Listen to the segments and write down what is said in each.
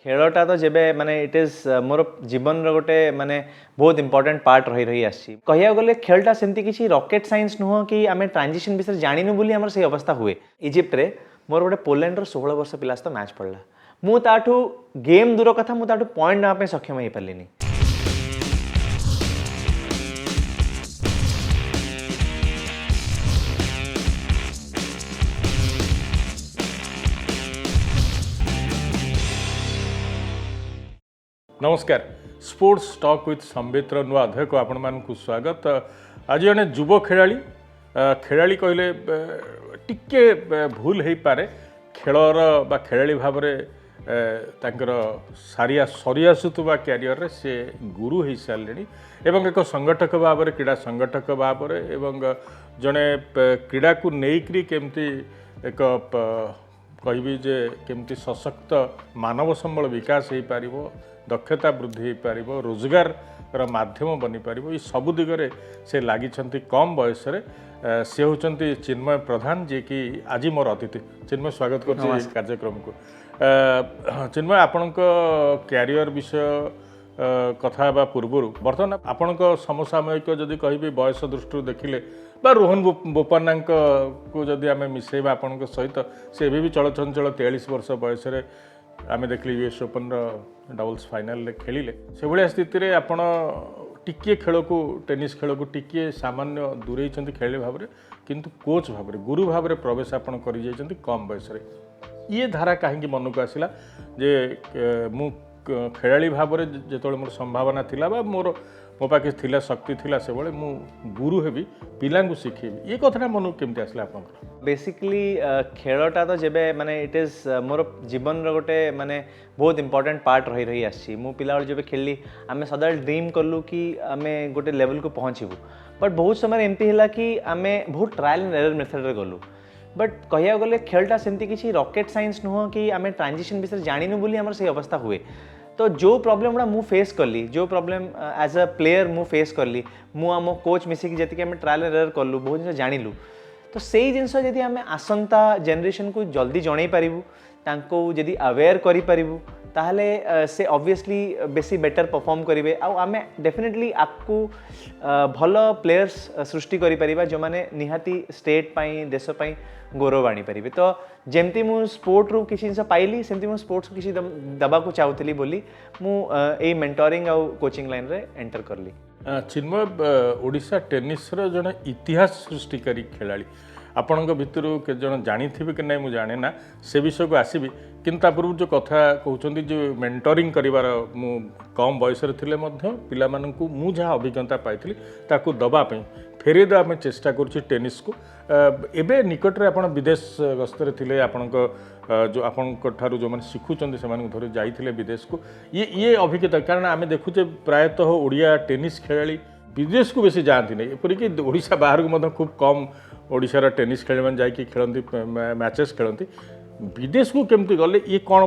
खेलटा तो जेबे माने इट इज मोर जीवन गोटे माने बहुत इंपोर्टेंट पार्ट रही रही आसी कहिया गले खेलटा सेमती किसी रॉकेट साइंस नुह कि आम ट्रांजिशन विषय जानिनु बोली हमर से अवस्था हुए इजिप्ट रे मोर गोटे पोलैंड रो 16 वर्ष पिला तो मैच पड़ला मु ताठू गेम दूर कथा मु ताठू पॉइंट ना पे सक्षम हे परलिनी। नमस्कार स्पोर्ट्स टॉक विथ संबित नुआ अध्याय को आपण मानक स्वागत। आज जड़े युव खेलाड़ी खेलाड़ी कहले टिके भूल हो पारे खेलर बा खेलाड़ी भाव तांकर सारिया सरी आसुवा क्यारियर रे से गुरु हो सारे एवं एक संगठक भाव क्रीड़ा संगठक भाव जड़े क्रीड़ा को लेकर केमती एक कहबी जे केमती सशक्त मानव संबल विकास हो पार दक्षता वृद्धि हो पार रोजगार माध्यम बनी पार ये सबु दिगरे से लगी कम बयस से होती चिन्मय प्रधान जी कि आज मोर अतिथि। चिन्मय स्वागत कर कार्यक्रम को। चिन्मय आपण क्यारियर विषय कथा पूर्वर बर्तमान आपण समसामयिक जदि कहि बयस दृष्टि देखिले बा रोहन बोपन्ना को जदि आम मिसेबा आपण सहित से भी चलचंचल 43 वर्ष बयस आम देखिले यूएस ओपन डबल्स फाइनल खेलिले से भाया स्थिति में आपण टिके खेल को टेनिस खेल को टिके सामान्य दूरे खेल भाव किंतु कोच भाव गुरु भाव प्रवेश आपण कर कम बयस ये धारा कहीं मन को आसला जे मु खेलाड़ी भाव में जो मोर संभावना थिला बा मोर मो पाखे थिला शक्ति थिला से बळे मु गुरु हेबी पिला को शिखेबी ये कथा मन केमती आसला आपन बेसिकली खेलटा तो जेबे माने इट इज मोर जीवन गोटे माने बहुत इंपोर्टेंट पार्ट रही रही आसी मु पिला जेबे खेलली आमे सदा ड्रीम करलु कि आमे गोटे लेवल को पहुँचबू बट बहुत समय एमती हैला कि आमे बहुत ट्रायल एंड एरर मेथड रे गलु बट कहिया गले खेलटा सेमती किसी रॉकेट साइंस नुह कि आमे ट्रांजिशन विषय जानिनु बोली हमर से अवस्था हुए तो जो प्रॉब्लम गुड़ा मु फेस करली जो प्रॉब्लम एज अ प्लेयर मु फेस करली मु आम कोच मिसिक जी आम ट्रायल एरर कलु बहुत जिन जानिलु तो सही जिनस जदि आम आसंता जनरेशन को जल्दी जन पारू तांको जदि अवेयर करि पारिबु ताहले से ऑब्वियसली बेसी बेटर परफॉर्म करेंगे आम डेफिनेटली आपको भल प्लेयर्स सृष्टि करिपरिबा जो माने निहाती स्टेट पाई देश पाई गौरव आनी पारिबे तो जेमती मु स्पोर्ट रू किसी जिन पाइली सेमती मु स्पोर्ट्स किसी दबा को चाहूली बोली मु ए मेंटोरिंग आउ कोचिंग लाइन रे एंटर करली। चिन्मय ओडिशा टेनिस रो जने इतिहास सृष्टिकारी खेलाड़ी आपणक भितर के जन जानी कि नहीं मुझे जाने ना से विषय को आसबि किंतु पूर्व जो कथा कहते जो मेंटरिंग करिवार मु कम बयस पिला माननकु मु जहाँ अभिज्ञता पाई ताकू दबापी फेरे आम चेष्टा करुँ टेनिस को एबे निकट रे आपण विदेश गस्तर थिले आपणक जो आपण जो मैंने शिखुंट से धरी जाइए विदेश को ये अभिज्ञता कारण आम देखुचे प्रायतः ओडिया टेनिस खेलाड़ी विदेश को बेसी जाती नहीं एपरिक ओडिशा बाहर को खूब कम ओडिशार टेनिस खेल मैंने जाकि खेलती मैचेस खेलती विदेश को केमती गले ये कौन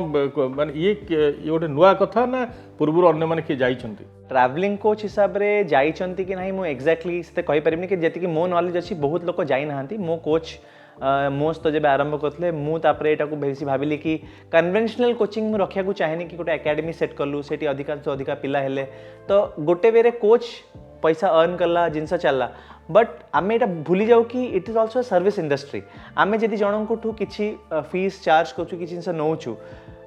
माने ये गोटे नुआ कथा ना पूर्व अन्य मैंने किए जाइछंती ट्रैवलिंग कोच हिसाब रे जाइछंती कि नहीं मु एक्जाक्टली से कहि परिबनी कि जेति कि मो नॉलेज अछि बहुत लोक जाई नाहंती मो कोच मो तो जब आरंभ करते मु तापरे एटा को बेसी भाबिली कि कन्वेंशनल कोचिंग मु रखिया को चाहेनी कि गोटे एकेडमी सेट कलु सेठी अधिकांश अधिका पिला हेले तो गोटे बेरे कोच पैसा अर्न कला जिनस चलला बट आम एटा भूली जाऊ कि it is also service industry आम जदि जनकठू किसी फीस चार्ज करूँ कि जिन नौचु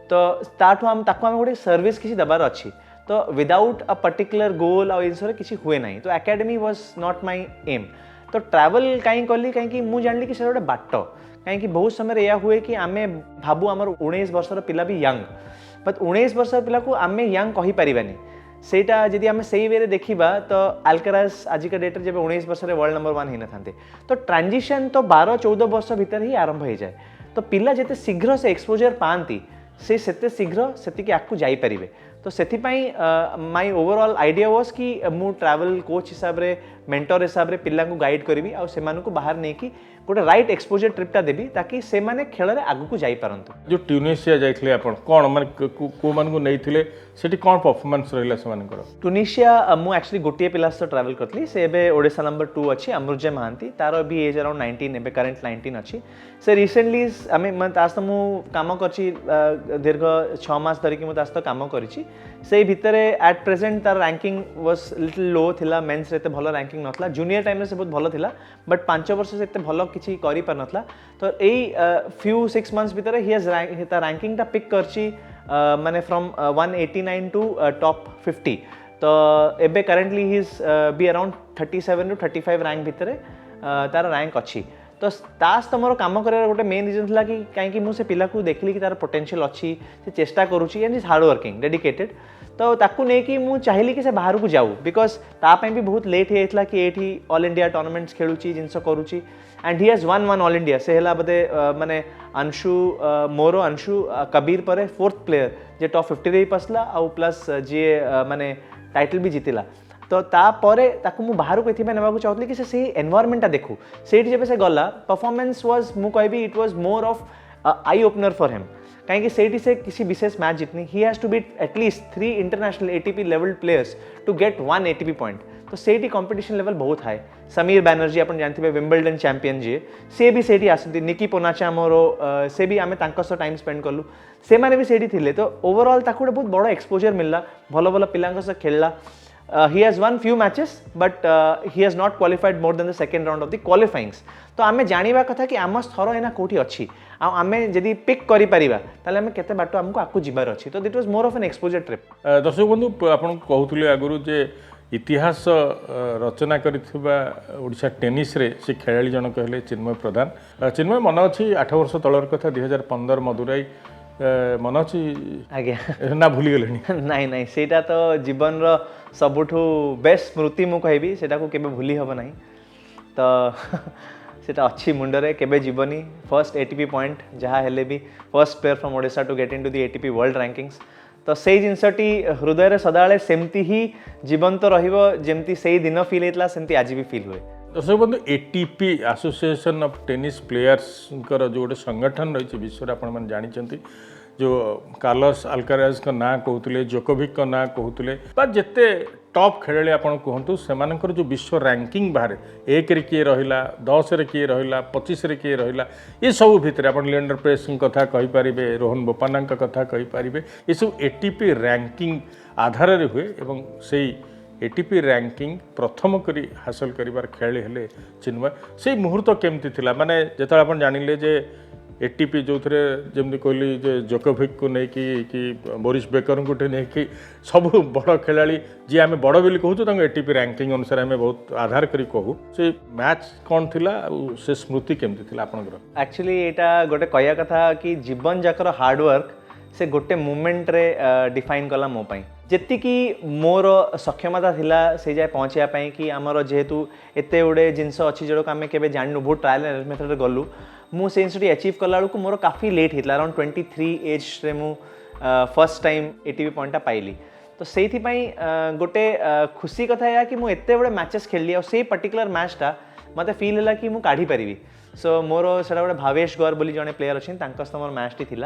तो ताठू आम गोटे सर्विस किसी दबार अच्छी तो विदाउट अ पर्टिकुलर गोल आ जिन किसी हुए ना तो academy was not my aim तो ट्रैवल कहीं कली कहीं मुझे जानी कि से गोटे बाट कहीं बहुत समय यह हुए कि आम भावु आमर 19 वर्षर पिला भी यंग बट 19 वर्षर पिला को आम यंग कहि परिबानी सेटा जदि आम से वे देखा तो अल्काराज आजिका डेट जब 19 वर्ष वर्ल्ड नंबर 1 होना था तो ट्रांजिशन तो 12-14 वर्ष भितर ही आरंभ हो जाए तो पिला जिते शीघ्र से एक्सपोजर पाती से शीघ्र से आगे जापरें तो से माय ओवरऑल आइडिया वाज कि मु ट्रैवल कोच हिसाब रे मेंटर हिसाब रे पिला को गाइड करी आ से बाहर नहीं कि गोटे राइट एक्सपोजर ट्रिपटा देवी ताकि से माने खेल में आगू को जाई पारंतु। जो ट्यूनिशिया जाइए आप कौन माने को मानकु नहीं सेठी कौन परफॉर्मेंस रहिला से मानकर? ट्यूनिशिया मु एक्चुअली गोटे पिला सह ट्रैवल करथली से एबे ओडिसा नंबर 2 अछि अमृतजय महांती तार भी एज अराउंड 19 एबे करंट 19 अछि से रिसेंटली आमे मन तास मु काम करछि दीर्घ 6 मास धरि कि मु तास काम करछि से भितरे एट प्रेजेंट तार रैंकिंग वाज लिटिल लो थिला मेंस रे ते भलो रैंकिंग नथला जूनियर टाइम रे से बहुत भलो थिला बट 5 वर्ष से एते भलो किछि करि पर नथला तो एई फ्यू 6 मंथ्स भितरे ही हैज ता रैंकिंग ता पिक करछि माने फ्रॉम 189 टू टॉप 50 तो एबे currently he is be around 37 to 35 rank भितरे तार रैंक अच्छी तो तास तो मोर काम कर गोटे मेन रीजन था कि कहीं मुझे पिला को देखली कि तार पोटेंशियल अच्छी से चेष्टा करुच्ची and is hard working dedicated तो ताकू नहीं मुझे चाहिए कि से बाहर को जाऊ बिकज तापाई भी बहुत लेट होता कि ये ऑल इंडिया टूर्नामेंट्स खेलुची जिनस करुच्ची and he has won all India से है बोधे माने अंशु मोर अंशु कबीर पर 4th प्लेयर जे टॉप 50 रे पसला आउ प्लस जी माने टाइटल भी जीतिला तो तापरे ताकू मु बाहर को एथिबे नेबाकू चाहतली कि से एनवायरनमेंट देखू सेठी जेबे से गला परफॉर्मेंस वाज मु कहबी it was more of eye opener for him कहीं सेठी से किसी विशेष मैच जीतनी he has to beat at least 3 international ATP levelled players to get 1 ATP point तो सेठी कंपटीशन लेवल बहुत हाई समीर बैनर्जी अपन जानथिबे विंबलडन चैंपियन जी से भी सेठी आसती निकी पोनाचा मोरो से भी आमे तांको सह टाइम स्पेंड करलु से माने भी सेठी थिले तो ओवरऑल ताकू बहुत बड़ एक्सपोजर मिलला भलो भलो पिलांक सह खेलला he has won few matches but he has not qualified more than the second round of the qualifyings तो आमे जानिबा कथा कि आम स्थर एना कोठी अछि आ आमे जदी पिक करि परिबा ताले आमे केते बाटो हमको आकु जिबार अछि तो that was more of an exposure trip. दर्शक बंधु आपन कहउतले आगुरु जे इतिहास रचना करिथिबा ओडिशा टेनिस रे से खेलाड़ी जन कहले चिन्मय प्रधान चिन्मय मन अछि 8 वर्ष तलर कथा 2015 मदुराई मन अच्छी आज्ञा ना भूली गले नाई नाई सेटा तो जीवन रो सबुठु बेस्ट स्मृति मु कहबी सेटा को केबे भूली हबो नाही तो सेटा अच्छी मुंडरे केबे जीवनी फर्स्ट एटीपी पॉइंट जहाँ हेले भी first player from Odisha to get into the ATP world rankings तो से जिनसटी हृदय रे सदाळे सेमती ही जीवंत रहिबो जेमती सेही दिन फील हेतला सेमती आज भी फील हुए। दर्शक बंधु ATP association of tennis players जो गोटे संगठन रही विश्व आप जानते जो कार्लोस अल्काराज का ना कहते जोकोविक का ना कहते जिते टॉप खेलाड़ी आप कहतु से जो विश्व रैंकिंग बाहर 1 रे किए रहा 10 रे किए रहा 25 रे किए रहा ये सब भितर आप लिएंडर पेस कथा कहींपारे रोहन बोपान्ना कथा कहींपारे ये सब एटीपी रैंकिंग आधार हुए एवं से एटीपी रैंकिंग प्रथम करी हासिल करिवार खेलाड़ी हेले चिन्मय से मुहूर्त केमती थिला माने जेता आपण जानिले जे एटीपी जो थे जमी कहली जे जोकोविक को लेकिन कि बोरिस बेकर को लेकिन सब बड़ खेलाड़ी जी आम बड़ बोली कहूँ एटीपी रैंकिंग अनुसार आम बहुत आधार करी कहू से मैच कौन थिला से स्मृति केमती थिला आपनकर? एक्चुअली एटा गोटे कहया कथा कि जीवन जाकर हार्डवर्क से गोटे मुमेंट रे डिफाइन कला मो पाई जेतिकी मोर सक्षमता थिला से जाए पहुँचापी कि आमर जेहेतु एते गुड़े जिनस अच्छी जोड़क आम के जानू बहुत ट्रायल एंड मेथड गलु मु से जिनस अचीव कला बेलू मोर काफ़ी लेट होता अराउंड 23 एज रे मु फर्स्ट टाइम एटीपी पॉइंटा पाइली तो से गोटे खुशी कथा या कि मुझे बड़े मैचेस खेली से पर्टिकुलर मैचटा मत फिल है कि मुझे काढ़ी पारि सो मोर से गोटे भावेश गौर बोली जड़े प्लेयर अच्छे मोर मैच टी थी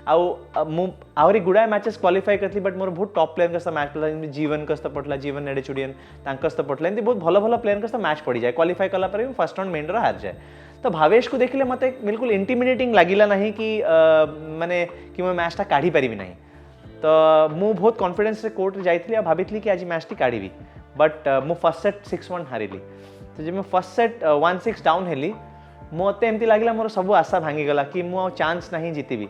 आहरी गुड़ाए मैचेस क्वालिफाई करती बट मोर बहुत टॉप प्लेयर का मैच पड़ा जीवन का पड़ता जीवन नेडेचुडियन पड़ता एमती बहुत भल भल प्लेयर का मैच पड़ जाए क्वालिफाई कला फर्स्ट राउंड मेन हार जाए तो भावेश को देखले मत बिल्कुल इंटिमिडेटिंग लगिला नहीं कि माने कि मैं मैचटा काढ़ी पारि नहीं तो मु बहुत कॉन्फिडेंस रे कोर्ट जाइली भाभी कि आज मैचटी काढ़ी बट मु फर्स्ट सेट 6-1 हारिली तो जब मैं फर्स्ट सेट 1-6 डाउन हेली मत एमती लगे मोर सब आशा भांगीगला कि मुझे चांस नहीं जीतबी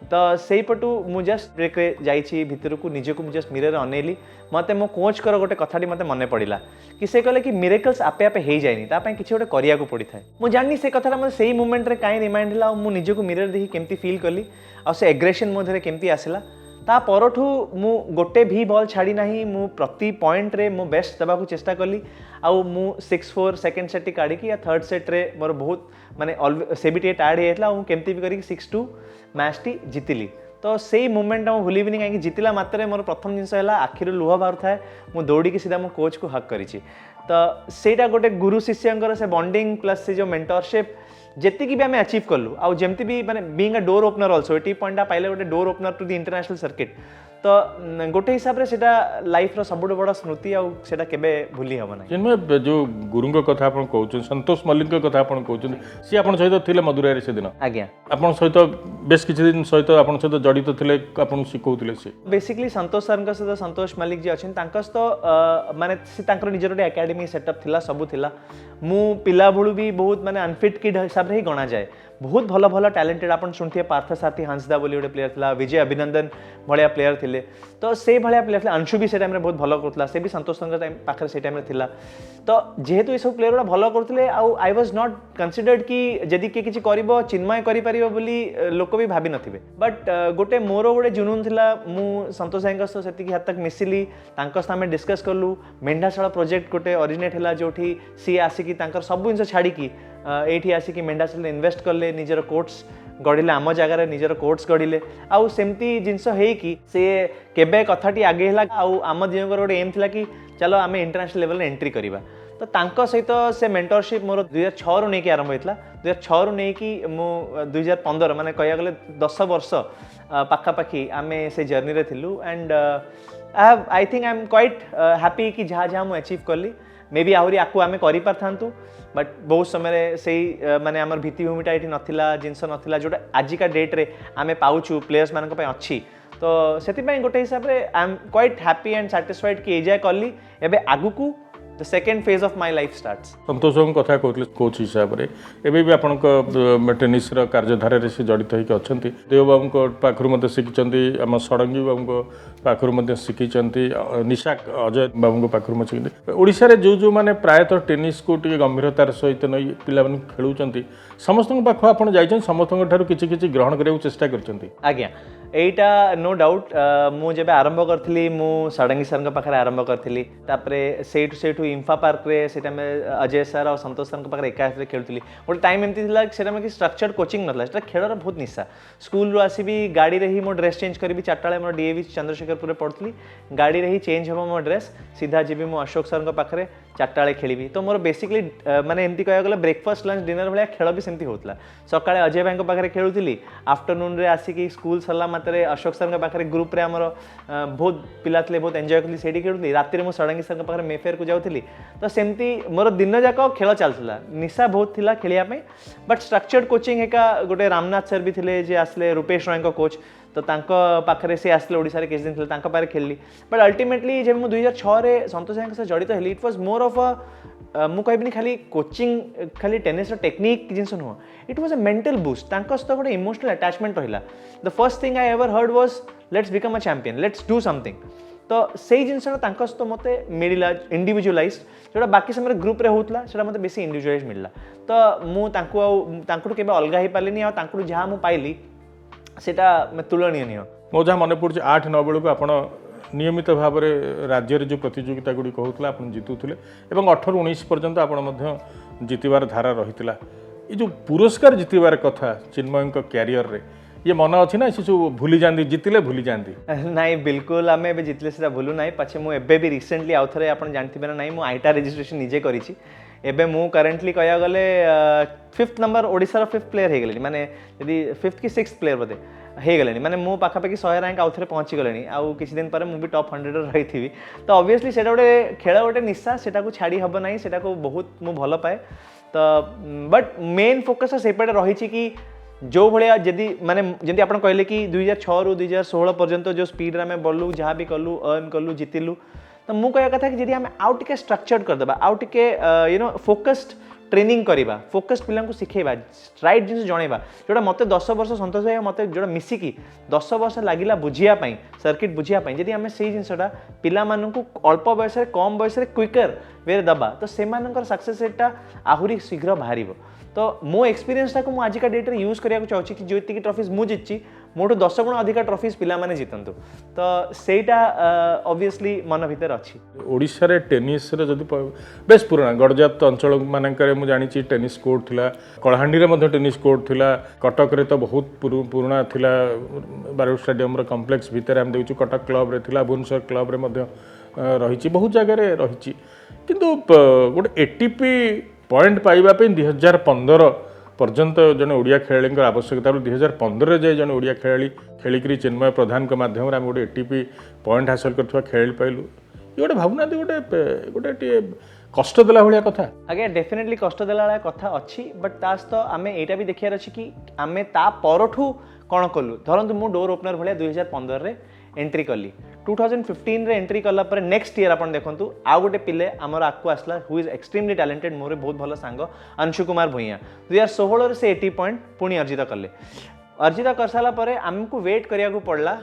तो से पटू मु जस्ट ब्रेक जाइए भितर को निजे को जस्ट मिरर अनेली मत मो कोच कर गोटे कथाटी मत मन पड़ा कि से कहले कि मिरेकल्स आपे आपे हो जाए तापाई किसी गोटे करिया को पड़ी थाए मु जानी से कथाटा मतलब से मोमेंट रे काई रिमाइंड हला मु निजे को मिरर देखि केमती फील कली आ से एग्रेशन मोधरे केमती आसिला ता परठू मु गोटे भी बॉल छाड़ी नहीं मु प्रति पॉइंट रे मु बेस्ट देबा को चेष्टा कली आउ मु 6-4 सेकंड सेट काढ़ी या थर्ड सेट रे मोर बहुत माने से भी टे टायर्ड हेतला मु केमती भी करी 6-2 मैच टी जीतिली तो से मोमेंट मु भूलिबिनी कहीं जितिला मात्रे मोर प्रथम जिनस है आखिर लुह बाहर थाए मु दौड़ी की सीधा मो कोच को हक करी तो सेटा गोटे गुरु शिष्यंकर से बॉन्डिंग प्लस से जो मेंटरशिप जेतिकी भी आम अचीव कलु आउ जमती भी माने being a door opener also 80 point पाइले गोटे door opener to the international circuit तो गोटे हिसाब से सेटा लाइफ रो सबुठ बड़ स्मृति आउ सेटा केबे भूली हबो ना जिनमें जो गुरुंग कथा आपण कहउछ संतोष मल्लिक कथा आपण कहउछ सी आपण सहित थिले मधुराई से दिन आज्ञा आपण सहित बेस किछि दिन सहित आपण सहित जडित थिले आपण सिखौथिले से बेसिकली संतोष सर सहित संतोष मल्लिक जी अच्छे तो माने से तांकर निजर गोटे एकेडमी सेटअप थिला सबु थिला मु पिला बळु भी बहुत माने अनफिट किड हिसाब रे ही गणा जाए बहुत भल भल टैलेंटेड आपण शुणिथे पार्थ साथी हंसदा बोली गोटे प्लेयर थिला विजय अभिनंदन भाया प्लेयर थिले तो से भाया प्लेयर थिला अंशु भी से टाइम रे बहुत भल करथला से भी संतोष सर टाइम पाखरे से टाइम रे थिला तो जेहेतु ये सब प्लेयर गुड़ा भल करथिले आउ आई वाज नॉट कंसीडर्ड कि जदि के किछि करिवो चिन्मय करि परिवो बोली लोक भी भाबी नथिबे बट गोटे मोर गोटे जुनून थिला मु संतोष भाई सहित सेतिकी हद तक मिसिली तांको सामे डिस्कस करलु मेंढाशाला प्रोजेक्ट गोटे ओरिजिनेट हैला जोठी सी आसिकी तांकर सब जिंस छाड़ी की एठी आसिकी मेंढाशाला इन्वेस्ट करले निजर कोर्ट्स गढ़िले आम जगार निजर कोर्ट्स गढ़िले आउ सेमती जिनस है कि से केबे कथाटी आगे है आउ आम दिनकर गोटे एम थिला कि चलो आम इंटरनेशनल लेवल एंट्री करवा तो तांको सहित से मेंटरशिप मोर 2006 रु नहीं आरंभ होता 2006 रु नहीं मु 2015 माने कह गले 10 वर्ष पाखापाखि आम से जर्नी रे थिलु and I think I am quite happy कि जहाँ जहाँ मुझे अचीव कली मे बी आहरी आपको आम कर पारथांतु बट बहुत समय से माने आमर भित्तिभूमिटा ये नाला जिनस नाला जोटा आजिका डेट रे आम पाऊँ प्लेयर्स मान अच्छी तो से गोटे हिसाब से I am quite happy and satisfied कि एजाए कली एबे आगुकू the second phase of my life starts Santosh कथा कहते कोच हिसाब से एवं भी आपण टेनिस कार्यधारा से जड़ित होकर अच्छा देव बाबू पाखु मत शिखी आम षडंगी बाबू पाखु शिखी निशा अजय बाबू पाखु शिखी ओडिशा रे जो मैंने प्रायतः टेनिस को गंभीरतार सहित नहीं पिला खेलुंट समस्त पाख आप समस्त किसी ग्रहण करने चेष्टा कर आज्ञा एटा नो डाउट मु जब आरंभ करी मु षडंगी सर पाखे आरंभ करी सेठू सेठू इंफा पार्क रे से टाइम अजय सर और संतोष सर पाखे एकाथरे खेलुली गोटे टाइम एमती कि स्ट्रक्चर्ड कोचिंग ना खेलर बहुत निशा स्कूल आसबि गाड़ी रे ही मो ड्रेस चेंज करी 4टा बेले मोर डीएवी चंद्रशेखरपुर पढ़ुली गाड़ी रे ही चेंज हम मो ड्रेस सीधा जीवी मो अशोक सर पाखे 4टा बेले खेली तो मोर बेसिकली माने एमती कह गला ब्रेकफास्ट लंच डिनर भाया खेल भी सेमती होता सकाळे अजय भाई पाखे खेलुली आफ्टरनून रे आसिकी स्कूल सरला मात्रे अशोक सर पाखे ग्रुप रे आमर बहुत पिला थे बहुत एंजॉय कली सेठी खेलुली राति रे मो षडंगी सर पाखे मेफेयर को जाऊली तो सेमती मोर दिन जाक खेल चलता निशा बहुत थिला खेलिया पे बट स्ट्रक्चर्ड कोचिंग हेका गोटे रामनाथ सर भी थिले जे आसले रूपेश रॉय कोच तो तांको पाखरे से आसले ओडिसा रे किछ दिन थिले तांको पारे खेलली बट अल्टीमेटली जब मु 2006 रे संतोष भाई से जड़ित हेली it was more of a मु कहबिनी खाली कोचिंग खाली टेनिस रो टेक्निक जिंस नुह it was a mental boost तांको सहित गोटे इमोशनल अटैचमेंट रहिला the first thing I ever heard was let's become a champion let's do something तो से जिनसा सहित मत मिलला इंडिविजुअलाइज जोटा बाकी समय ग्रुप रे होतला सेटा मते बेसी इंडिविजुअलाइज मिलला तो मु तांको केबे अलगा ही पालिनी आ तांको जहाँ मु पाइली सेटा तुलनीय नहीं मो जहाँ मन पड़े 8-9 बेलू आप नियमित भाव में राज्य जो प्रतियोगिता गुड़ी कहूला आप जितुले और 18-19 पर्यंत आप जितबार धारा रही ये जो पुरस्कार जितबार कथा चिन्मय क्यारियर रे ये मन अच्छी ना से भूली जाती जितले भूली जाती नहीं बिल्कुल आम ए जितले से भूलू ना पछे मुझे भी रिसेंटली आउ थे आप जानते ना नहीं मुझे आईटा रजिस्ट्रेशन निजे करी एबे मु करेंटली कह गले 5th नंबर ओडिशार 5th प्लेयर हो गले माने यदि 5th कि 6th प्लेयर बोधे हो गले माने मु पाखापाखि 100 रैंक आउ थे पहुँची गले आउ किसी दिन पर मुझे टॉप 100 रही थी तो ऑब्वियसली से गोटे खेल गोटे निशा से छाड़ी हम ना से बहुत मु भल पाए तो बट मेन फोकस सेपटे रही कि जो भाया जदि माने जमी आप कहले कि 2006 रु 2016 पर्यंत जो स्पीड आम बढ़लु जहाँ भी कलु अर्न कलु जितिलु तो मु कह कथा कि जदि आम आउ टिके स्ट्रक्चर्ड करदेबा आउ टिके यू नो फोकस्ड ट्रेनिंग करवा फोकस्ड पिला शिखेबा राइट जिन जनइबा जोटा मत 10 वर्ष संतोष भाई मत जोटा मिसिकी 10 वर्ष लगिला बुझियापाई सर्किट बुझियापाई जदि आम से जिनसा पिला मानू अल्प बयस कम बयस क्विकर वे दबा तो सेमानकर सक्सेस रेटा आहुरी शीघ्र बाहर तो मो एक्सपीरियंस टाक आजिका डेट रे यूज करने चाहूँगी कि जो ट्रॉफीज मु जीति मोठू 10 गुण अधिक ट्रॉफीज पिला माने जितंतु तो सेटा ऑब्वियसली मन भीतर अच्छी ओडिशा रे टेनिस रे जदि बेस पुराना गड़जात अंचल मानकर मु जानी टेनिस कोर्ट थिला कलाहांडी रे मध्ये टेनिस कोर्ट थिला कटक रे तो बहुत पुराना थिला बारो स्टेडियम रो कॉम्प्लेक्स भीतर हम देखु कटक क्लब रे थिला भुवनेश्वर क्लब रे मध्ये रही बहुत जगह रे रही किंतु गोटे एटीपी पॉइंट पाइबा 2015 पर्यंत जन ओडिया खेलाड़ी आवश्यकता 2015 जाए जन ओडिया खेलाड़ी खेलिकी चिन्मय प्रधान माध्यम आम गोटे एटीपी पॉइंट हासिल कर खेल पाइलु ये गोटे भावना गोटे गोटे कष्ट देला भाया कथा आगे डेफिनेटली कष्ट देला भाया कथा अच्छी बट ता सहित आम एटा भी देखियार अच्छी कि आम ता परठू कौन कलु धरतु मु डोर ओपनर भाया 2015 रे एंट्री कली 2015 रे एंट्री कला पर नेक्स्ट ईयर अपन देखंतु आ गोटे पिले आमर आकु आसला हु इज एक्सट्रीमली टैलेंटेड मोर बहुत भल सांग अंशु कुमार भूइया 2016 रे से 80 पॉइंट पुणी अर्जित कले अर्जित कर साला परे आमको वेट करिया को पड़ला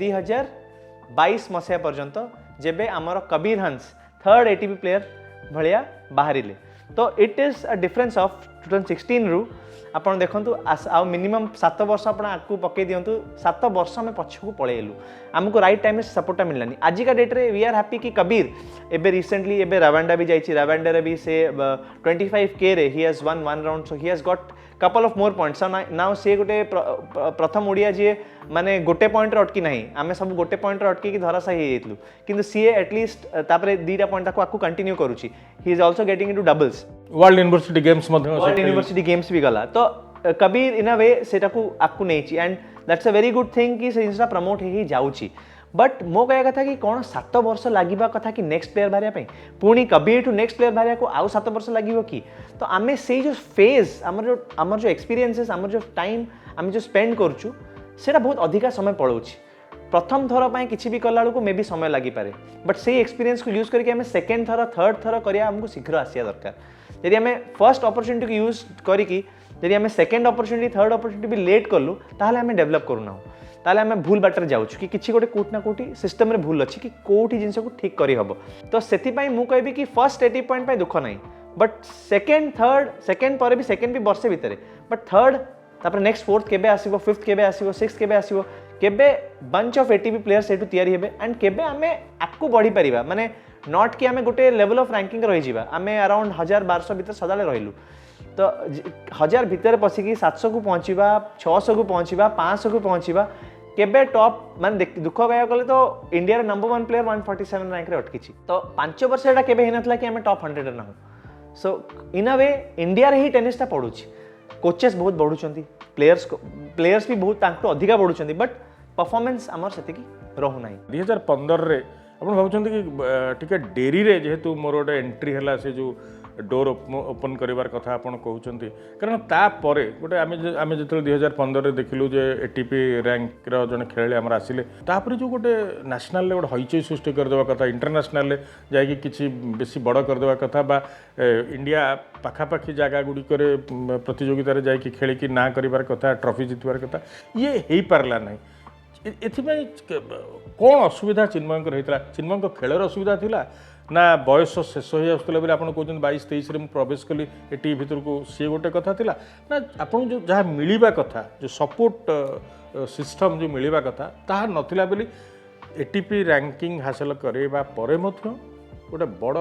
2022 मसिया पर्यंत जेबे आमर कबीर हंस थर्ड एटीपी प्लेयर भलिया बाहरिले तो it is a difference of 2016 रु आपन देखंतु आ मिनिमम 7 वर्ष आपण आकु पके दियंतु 7 वर्ष में पछकु पळेलु हमको राइट टाइम में सपोर्ट मिललानी आज का डेट रे वी आर हैप्पी कि कबीर एबे रिसेंटली एबे रवांडा भी जाईची रवांडा रे भी से 25k रे ही has one one round so he has got couple of more points now से गोटे प्रथम ओडिया जी माने गोटे पॉइंट रे अटकी नाही आमे सब गोटे पॉइंट रे अटकी कि धरासा हे जेतलु किंतु सी एटलीस्ट तापरे दीटा पॉइंट ताको कंटिन्यू करूची he is also getting into doubles world university games world university games भी गला तो कबीर इन अ वे सेटा को आकु नेची and that's a very good thing कि से जिनसा प्रमोट ही जाउची बट मो कहया कथा कि कोन 7 वर्ष लागिबा कथा कि नेक्स्ट प्लेयर भारिया पई पुणी कबीर टू नेक्स्ट प्लेयर भारिया को आउ 7 वर्ष लागिबो कि तो आमे से जो फेज हमर जो एक्सपीरियंसेस हमर जो टाइम आमे जो स्पेंड करछु सेटा बहुत अधिका समय पळौछि प्रथम थर पाए किसी भी कला को मे भी समय लगी पारे बट से एक्सपीरियंस को यूज करके हमें सेकेंड थर थर्ड थर करिया हमको शीघ्र आसिया दरकार यदि हमें फर्स्ट अपॉर्चुनिटी को यूज करिकी यदि हमें सेकेंड अपॉर्चुनिटी थर्ड अपॉर्चुनिटी भी लेट कलु ताहले हमें डेवलप करूना ताहले हमें भूल बाटर जाउछु कि किछि गोटे कोट ना कोटी सिस्टम रे भूल अछि कि कोठी जिंस को ठीक करी हबो तो सेति पई मु कहबी कि फर्स्ट 80 पॉइंट पई दुख नाही बट सेकेंड थर्ड सेकेंड पर भी सेकेंड भी वर्षे भितरे बट थर्ड तापर नेक्स्ट फोर्थ केबे आसीबो फिफ्थ केबे आसीबो सिक्स्थ केबे आसीबो केबे बंच ऑफ एटीपी प्लेयर्स एटू तैयारी हेबे एंड केबे आमे आकु बढ़ी परिबा माने नॉट कि आमे गोटे लेवल ऑफ रैंकिंग रही जिबा आमे अराउंड 1000-1200 भीतर सदाले रहिलु तो 1000 भीतर पसिकी 700 को पहुंचीबा 600 को पहुंचीबा 500 को पहुंचीबा केबे टॉप मान दुख कहया कले तो इंडिया रे नंबर 1 प्लेयर 147 रैंक रे अटकीची तो 5 वर्ष एटा केबे हेनतला कि आमे टॉप 100 रे ना सो इन अ वे इंडिया रे ही टेनिस ता पडुची कोचेस बहुत बढ़ुचंती प्लेयर्स भी बहुत तांको अधिका बढ़ुचंती बट परफॉर्मेंस आमर सेति की रहु नाही 2015 रे आपण भाबुचंती कि टिके डेरी रे जेहेतु मोर गोटे एंट्री हला से जो डोर ओपन करिवार कथा आपण कहउचंती कारण ता परे गोटे आमे जेतल 2015 रे देखिलु जे एटीपी रैंक रो जने खेलाड़ी हमर आसिले तापरे जो गोटे नेशनल ले गोटे हइचै सृष्टि कर देवा कथा इंटरनेशनल ले जाय कि किछि बेसी बड़ कर देवा कथा बा इंडिया पाखापाखी जगह गुडी करे प्रतियोगिता रे जाय कि खेली कि ना करिवार कथा ट्रॉफी जितवार कथा ये हेई पारला नाही एथिपाई कौन असुविधा चिन्मयंकर होता चिन्मय खेलर असुविधा थिला ना बयस शेष हो आसला बोले आप कहते 22-23 रे प्रवेश कली एटी भीतर को सी गोटे कथा थिला ना आपन जो जहाँ मिलवा कथा जो सपोर्ट सिस्टम जो मिलवा कथा ताहा नथिला बोली एटीपी रैंकिंग हासिल करबा परे मध्य गोटे बड़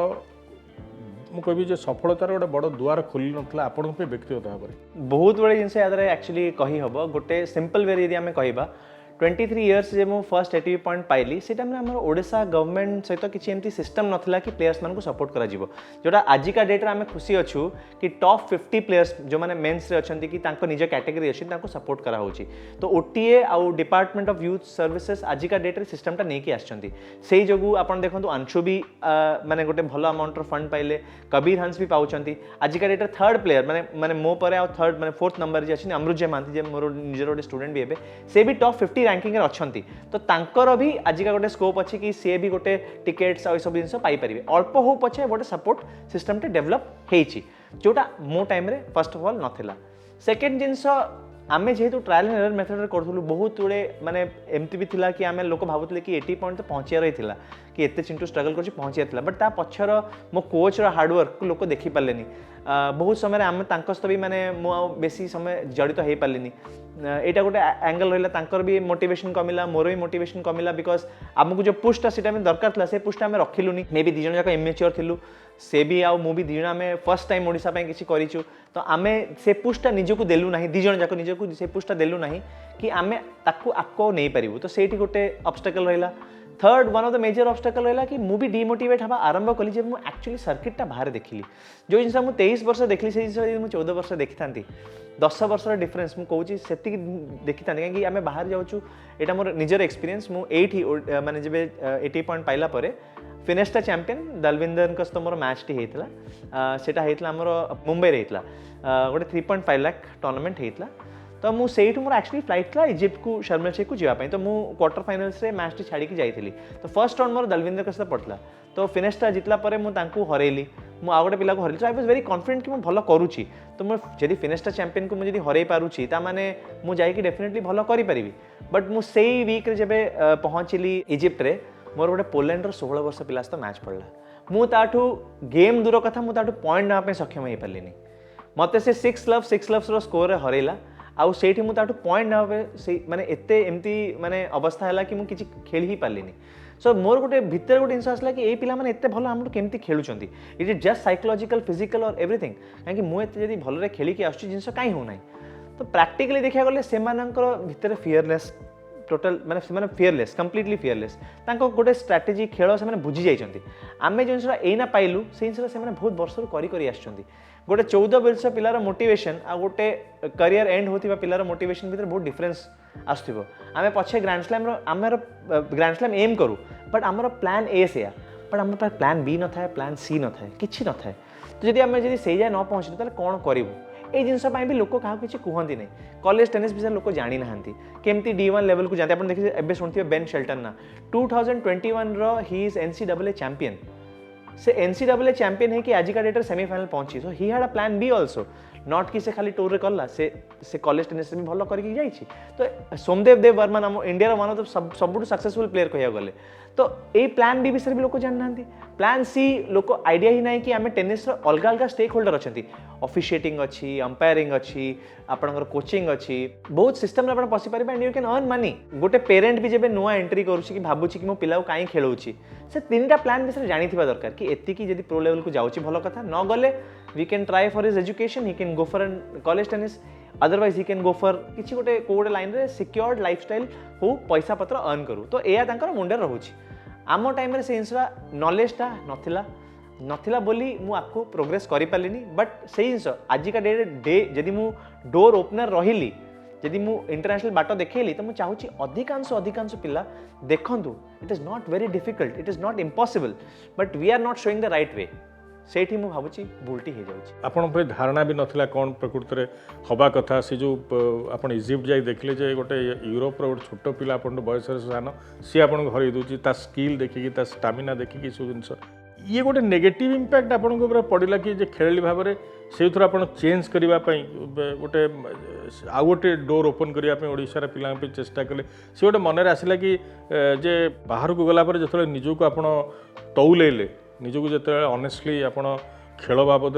मु कहबी जे सफलतार गोटे बड़ दुआर खोली नथिला आपन पे व्यक्तिगत भाव बहुत बड़े जिनसे याद एक्चुअली कही हबो गोटे सिंपल वे यदि आमे कहिबा 23 इयर्स जे मु फर्स्ट 80 पॉइंट पाइली से टाइम आम ओडिशा गवर्नमेंट सहित किसी एमती सिस्टम नथिला कि प्लेयर्स मान को सपोर्ट करा जिवो जोटा आज का डेट रे आमे खुशी अछु कि टॉप 50 प्लेयर्स जो माने मेंस रे अछंती कि तांको निज कैटेगरी अछि तांको सपोर्ट करा होची तो ओटीए आउ डिपार्टमेंट ऑफ यूथ सर्विसेज आज का डेट रे सिस्टम टा नेकी आछंती सेही जोगु आपण देखंतु अंशु भी माने गोटे भलो अमाउंट रो फंड पाइले कबीर हंस भी पाउचंती आज का डेट रे थर्ड प्लेयर माने माने मो परे आ थर्ड माने फोर्थ नंबर जे अछि अमृत जयमांती जे मोर निजर गोटे स्टूडेंट भी हेबे से भी टॉप 50 रैंकिंग अच्छी तो तांकर भी आज का गोटे स्कोप अच्छी कि सी भी गोटे टिकेट्स आ सब जिन पाइपर अल्प हो पछे गोटे सपोर्ट सिस्टम टे डेवलप होती जोटा मो टाइम रे फर्स्ट ऑफ ऑल नथिला सेकेंड जिनस आमे जेहेतु ट्रायल एंड एरर मेथड रे करथुलु बहुत गुड़े माने एमती भी थिला कि आमे लोक भाबुतले कि 80 पॉइंट तो पहुंचिया रही थिला कि एते चिंटू स्ट्रगल करछि पहुंचिया थिला बट ता पछर मो कोच रो हार्ड वर्क को लोक देखि पालेनी बहुत समय आमे तांकस्त भी माने मो बेसी समय जड़ित हो पालेनी एटा गोटे एंगल रहिला तांकर भी मोटिवेशन कमिला मोर भी मोटिवेशन कमिला बिकॉज आमको जो पुष्टा सेटा में दरकार थिला से पुष्टा आमे रखिलुनी मे भी दिजन जाक इमेच्योर थिलु से भी आउ मु भी दिजन आमे फर्स्ट टाइम ओडिसा पय किछि करिछु तो आमे से पुष्टा निजको देलु नाही दिजन जाक निजको से पुष्टा देलु नाही कि आमे ताकू आको नै परिबु तो सेठी गोटे ऑब्स्टेकल रहिला third one of the major obstacle रहा कि मुझे डिमोटिवेट हवा आरंभ कली जब मुझे एक्चुअली सर्किटा बाहर देखिली जो जिन मुझे 23 वर्ष देखली से जिन 14 वर्ष देखी था 10 वर्ष डिफरेन्स मुझे से देखी था कहीं आम बाहर जाऊँ यहाँ मोर निजर एक्सपीरियंस मुझे माने जब 80 पॉइंट पाइला फिनेस्टा चैंपियन दलविंदर सहित मोर मैच टी होता सेटा होता मुंबई होता गोटे 3.5 लाख टूर्नामेंट होता तो मुझे मोर एक्चुअली फ्लाइट था इजिप्ट को शर्म शेख को जावाई तो मुझे क्वार्टर फाइनल्स रे मैच टी छाड़ी जाइली तो फर्स्ट राउंड मोर दलविंदर सहित पड़ता तो फिनेस्टा जितला मुझे हरैली मुझे आउ गोटे पिला को हरैली आई वाज वेरी कॉन्फिडेंट कि मुझे भल करुँची तो मुझे फिनेस्टा चैंपियन को मुझे हरई पारुची ताने मुझे डेफिनेटली भल करी बट मुझे वीक जब पहुँचली इजिप्ट रे मोर गोटे पोलैंड 16 वर्ष पिला सहित मैच पड़ला मुझे गेम दूर कथा मुझे पॉइंट नापे सक्षम हो पारे मत से 6 लव्स स्कोर हरैला आउ से मुझे पॉइंट ना माने एते एमती माने अवस्था है कि मुझे खेल ही पारे सो मोर गोटे भितर गोटे जिन आसला कि ये पिला माने एते भल आम केमती खेलुंट it is just psychological physical और एवरीथिंग कहीं मुझे भल खेलिकी आसुची जिन कहीं होना तो प्रैक्टिकली देखा गले से भितर फियरनेस टोटल माने फियरलेस कंप्लीटली फियरलेस गोटे स्ट्राटेजी खेल से बुझी जाइए आम जिनसा एना पाइलु से जिनसा से बहुत वर्ष करी गोटे 14 वर्ष पिलार मोटिवेशन आ गोटे करियर एंड होता पिलार मोटिवेशन भितर बहुत डिफरेन्स आसो आम पछे ग्रांडस्लैम आमर ग्रांडस्लैम एम करूँ बट आमर प्लान ए से बट आम प्लान बी न था प्लान सी न था कि न था तो जब आम से जाए न पहुँचलु तो कौन करूँ ये जिनस भी लोक क्या किसी कहती नहीं कॉलेज टेनिस विषय लोक जानी ना केमती D1 लेवल को जाते आप देखिए एवं शुणुवे बेन शेल्टन ना 2021 ही इज NCAA चैंपियन से NCAA चैंपियन है कि आज का डेट सेमीफाइनल पहुंची so he had a plan B also not कि से खाली टूर रे करला से कॉलेज टेनिस भी भल करके जाइए तो सोमदेव देव वर्मन आम India one of the sub successful player कह गले तो ये प्लान बी विषय भी लोक जानना प्लान सी लोक आइडिया ही ना कि आम टेनिस अलग अलग स्टेक होल्डर अच्छा ऑफिशिएटिंग अच्छी अंपायरिंग अच्छी आपंकर कोचिंग अच्छी बहुत सिस्टम आप पशि पारे and you can earn money गोटे पेरेंट भी जब नुआ एंट्री करुच्ची भावुची कि मो पिला कहीं खेलूची से 3टा प्लान विषय जानी दरकार कि एतिकी जब प्रो लेवल को जाऊँगी भल कथा न गले we can try for his education he can go for college tennis otherwise he can go for किसी गोटे कोटे लाइन रे सिक्योर्ड लाइफस्टाइल हो पैसा पत्र अर्न करूँ तो यह मुंडे रोचे आम टाइम से जिनसा नॉलेजटा नथिला बोली मु आपको प्रोग्रेस करि पालिनी बट से जिन आज का डे जदि मु डोर ओपनर रही जदि मु इंटरनेशनल बाट देखली तो मुझे चाहूँगी अधिकांश पिला देखंतु it is not very difficult it is not impossible but we are not showing the right way से मुझे भावुची भूलटी हो जाऊँ आपण धारणा भी नाला कौन प्रकृत में हवा कथा से जो आप इजिप्ट जाई देखले जे गोटे यूरोप गोटे छोट पिला अपन बयस सान सी आपन हरई दूची ता स्किल देखिकी स्टामिना देखिकी सब जिन ये गोटे नेगेटिव इम्पैक्ट आपन पड़ा कि खेलाड़ी भाव में से थोड़ा आप चेंज करने गोटे आउ गोटे डोर ओपन करने ओडार पिला चेष्टा कले सी गोटे मनरे आसला कि जे बाहर को गलापर जो निजक आप तौलेले निजक जो ऑनेस्टली आप खेल बाबद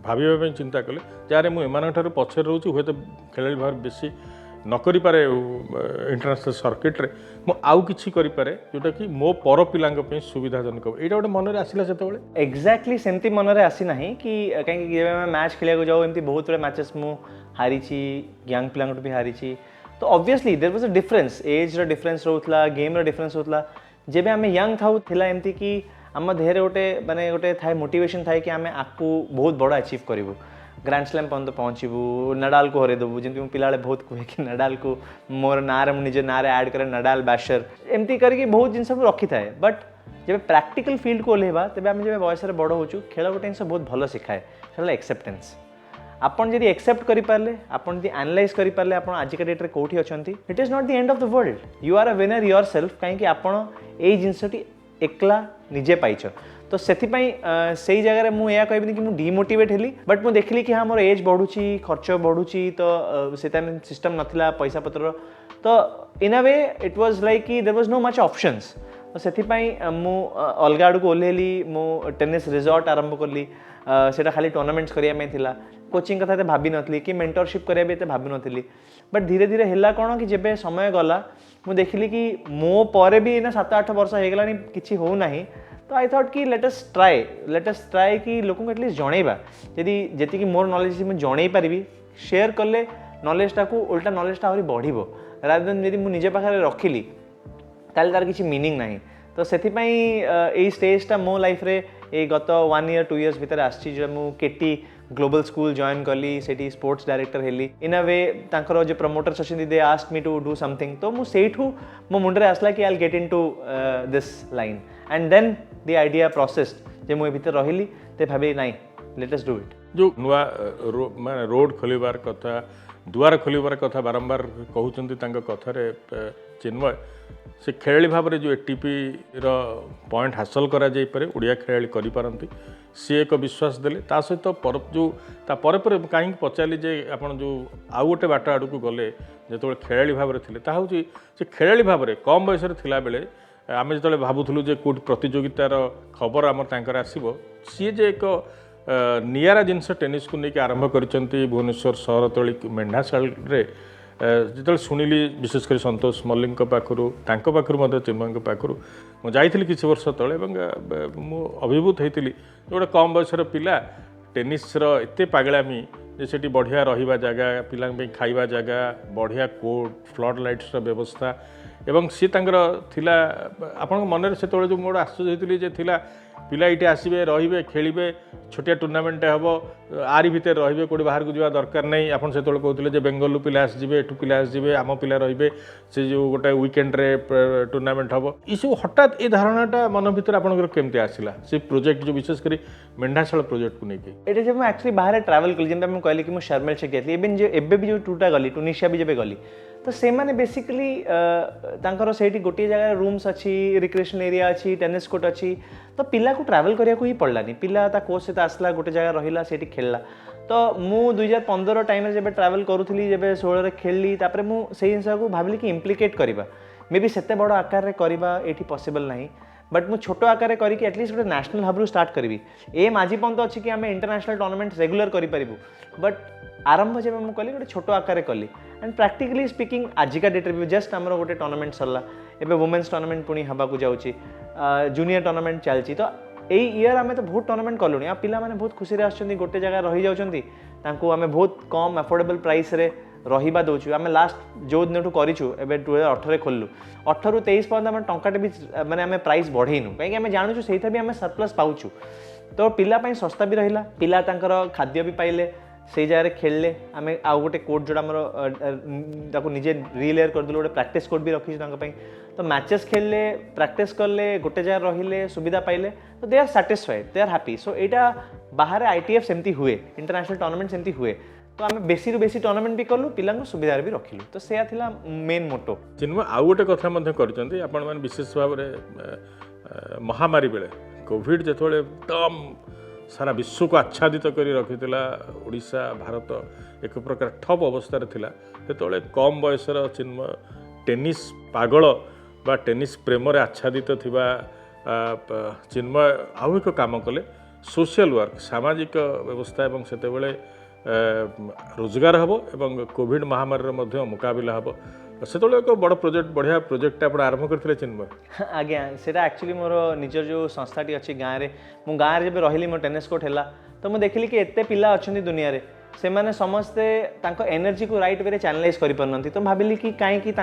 भाव चिंता कले जहाँ मुझे पछे रोचे हूँ तो खेलाड़ी भाव बेसी न करि पारे इंटरनेशनल सर्किट रे मु आउ किछि करि पारे जोटा कि मो पर पिलांग पे सुविधाजनक एटा गोटे मनरे आसिला सेतबेले एक्जाक्टली सेमती मनरे आसी नाही कि कहीं जब मैच खेलिया को जाऊ एमती बहुत बड़े मैचेस मु हारी छी यंग पिलांग भी हारी छी तो obviously there was a difference age रो डिफरेंस रहउतला गेम रो डिफरेंस होतला जेबे हमें यंग थाउ थिला एमती कि आम देहरे गोटे माने गोटे थाए मोटिवेशन थाए कि आमे आकु बहुत बड़ा अचीव करिवु ग्रैंड स्लैम पर्यंत पहुँचू नडाल को हरई देवु जमी पिला बहुत कहे कि नडाल को मोर ना निज ना ऐड करे नडाल बैशर एमती करके बहुत जिन सब रखी थाए बट जब प्रैक्टिकल फील्ड को ओल्हेबा तबे आम जब बयस बड़ हो खेल गोटे जिन बहुत भल शिखाए खेल एक्सेप्टेंस आपन जदि एक्सेप्ट करि पारले आपन जदि एनालाइज करि पारले आपन आज का डेट रे कोठी अछंती it is not the end of the world you are a winner yourself कहीं कि आपन एई जिंसटी एकला निजे पाइछ तो से से जगह मुझे कहबी कि मुझे डिमोटिवेट हेली बट मुझे देखली कि हाँ मोर एज बढ़ुची खर्च बढ़ुची तो से सिस्टम नाला पैसा पत्र तो in a way it was like कि there was no much options तो से मु अलग आड़ को ओल्हेली मु टेनिस रिजॉर्ट आरंभ कली सेटा खाली टूर्नामेंट्स करने थिला कोचिंग कथा भाभी नथली कि मेंटरशिप करिया भी भाभी नथली बट धीरे धीरे हैला कौन कि जब समय गला मुझे देखली कि मो पर भी ना 7-8 वर्ष हो गलानी किछि हो नाही तो आई थॉट कि लेट अस ट्राई कि लोक एटलिस्ट जनइबा जदि जी मोर नॉलेज मुझे जनई पारि शेयर कले नॉलेजटा को उल्टा नॉलेजटा आहरी बढ़िबो रादर देन जदि मु निजे पाखरे रखिली ताले तार किसी मीनिंग नाही तो सेथिपाई एई स्टेजटा मो लाइफ रे ए गत 1 ईयर 2 इयर्स भितर आछि जो मु केटी ग्लोबल स्कूल जॉइन कली सेठी स्पोर्ट्स डायरेक्टर हेली इन अ वे तांकर जो प्रमोटर्स अछिन they asked me to do something तो मु सेठू मो मुंडरे आसला कि I will get into this line and then the idea processed जे मु भितर रहिली ते भाबी नाही लेट अस डू इट जो नुआ माने रोड खोलिबार कथा दुआर खोलिबार कथा बारंबार कहउचंती तांका कथारे चिन्मय से खेलाड़ी भाव में जो एटीपी पॉइंट हासिल करा जाई पारे ओडिया खेलाड़ी करि पारंती सी एक विश्वास देले ता सहित जो कहीं पचारि जे आपन जो आउ गोटे बाट आड़ को गले जो खेलाड़ी भाव में थे ताहूँ से खेलाड़ी भाव में कम बयस थिला बेले आम जो भावुलु जे कोट प्रतियोगितार खबर आम तांकर आसीबो सी जे एक नियारा जिनस टेनिस को लेकिन आरंभ करचंती भुवनेश्वर सहरतली मेंढाशाल रे जो शुणिली विशेषकर सतोष मल्लिक पाखु पाखु चिन्मय पाखु मुझे जाइली किसी वर्ष तले मु अभिभूत होती गोटे कम बयसर पिला टेनिस एत पागलामी जे सेठी बढ़िया रहिबा जगह पिला खाइबा जगह बढ़िया कोर्ट फ्लड लाइट्स व्यवस्था एवं सी थिला आपण मन से जो मोड़ आश्चर्य होती जे थिला पिला ये आसबे रे खेलें छोटिया टूर्णामेंट हम आरी भितर रे कौटे बाहर को जावा दरकार नहीं आपन से कहते बेंगलु पिला आसबे एठू पिला आसबे आम पिला रे से जो गोटे वीकेंड रे टूर्णामेंट हम ये सब हठात ये धारणाटा मन भर आपंकर केमती आसला से प्रोजेक्ट जो विशेषकर मेंढाशाल प्रोजेक्ट को लेकिन ये जब मुझे एक्चुअली बाहर ट्रावेल कली जब मुझे कहली कि मुझे शर्मेल से गई भी जो टूटा गली टूनिशिया भी जब गली तो से माने बेसिकली तांकर सेठी गोटे जगह रूम्स अच्छी रिक्रिएशन एरिया अच्छी टेनिस कोर्ट अच्छी तो पिला को ट्रावेल करिया को ही पड़लानी पिला ता कोच सहित आसला गोटे जगह रहिला सेठी खेलला तो मु 2015 टाइम जब ट्रावेल करूथली जब 16 रे खेलली तापरे मु सेही हिसाब को भाबली कि इम्प्लिकेट करबा मे बी सेते बड़ आकार रे करबा एठी पॉसिबल नाही बट मु छोटो आकार करी कि एटलीस्ट गोटे नेशनल हब रु स्टार्ट करबी एम आज पर्यंत अच्छी कि आम इंटरनेशनल टूर्नामेंट रेगुलर करि परिबु बट आरंभ जब मुझे कली गोटे छोट आकार कली एंड प्रैक्टिकली स्पीकिंग आजिका डेट भी जस्ट आमर गोटे टूर्नामेंट सरला एबे वुमेन्स टूर्नामेंट पुणी हवा को जाऊँगी जूनियर टूर्नामेंट चलती तो यही इयर आम तो बहुत टूर्नामेंट कलुनी आ पिला माने बहुत खुशी आसुँच गोटे जगह रही जाऊँगी आम बहुत कम अफोर्डेबल प्राइस रे रहिबा दउछु आम लास्ट जो दिन करूँ एबे 2018 खोलु 18 ରୁ 23 पर्यंत आम टंकाटे भी माने आम प्राइस बढ़ेनु कहीं आम जानूँ से आम सरप्लस पाउछु तो पिला सस्ता भी रहिला पिला तांकर खाद्य भी पाइले से जगह खेलले आम आउ गोटे कोर्ट जोड़ा आमर निजे रिलेयर करदेलु गोटे प्रैक्टिस कोर्ट भी रखी तो मैचेस खेलले प्रैक्टिस कले गोटे जगह रहिले सुविधा पाइले तो they are satisfied they are happy so यहाँ बाहर आईटीएफ सेमती हुए इंटरनेशनल टूर्नामेंट सेमती हुए तो आम बेसी रु बेसी टूर्नामेंट भी कलु पिला सुविधा भी रखिलु तो से थिला मेन मोटो चिन्मय आउ गोटे कथा करछन्ती आपण मान विशेष भाव में महामारी बेले कोविड जो एकदम सारा विश्व को आच्छादित कर रखिला ओडिशा भारत एक प्रकार ठप अवस्था थिला सेतोले कम बयसर चिन्मय टेनिस पागल बा टेनिस प्रेम आच्छादित थिबा चिन्मय आउ एक काम कले सोशल वर्क सामाजिक व्यवस्था एवं सेतेबेले रोजगार हम एवं कोविड महामारी मुकाबला हम से एक बड़ प्रोजेक्ट बढ़िया प्रोजेक्ट आप आरंभ करते चिन्मय आज्ञा सेटा एक्चुअली मोर निजर जो संस्थाटी अच्छी गाँव में मु गाँव में जब रही मो टेनिस कोर्ट है तो मुझे देखिली कि एते पिला अच्छा दुनिया रे से माने समस्ते तांको एनर्जी को राइट वे चैनलाइज कर पारती तो भाविली कि कहीं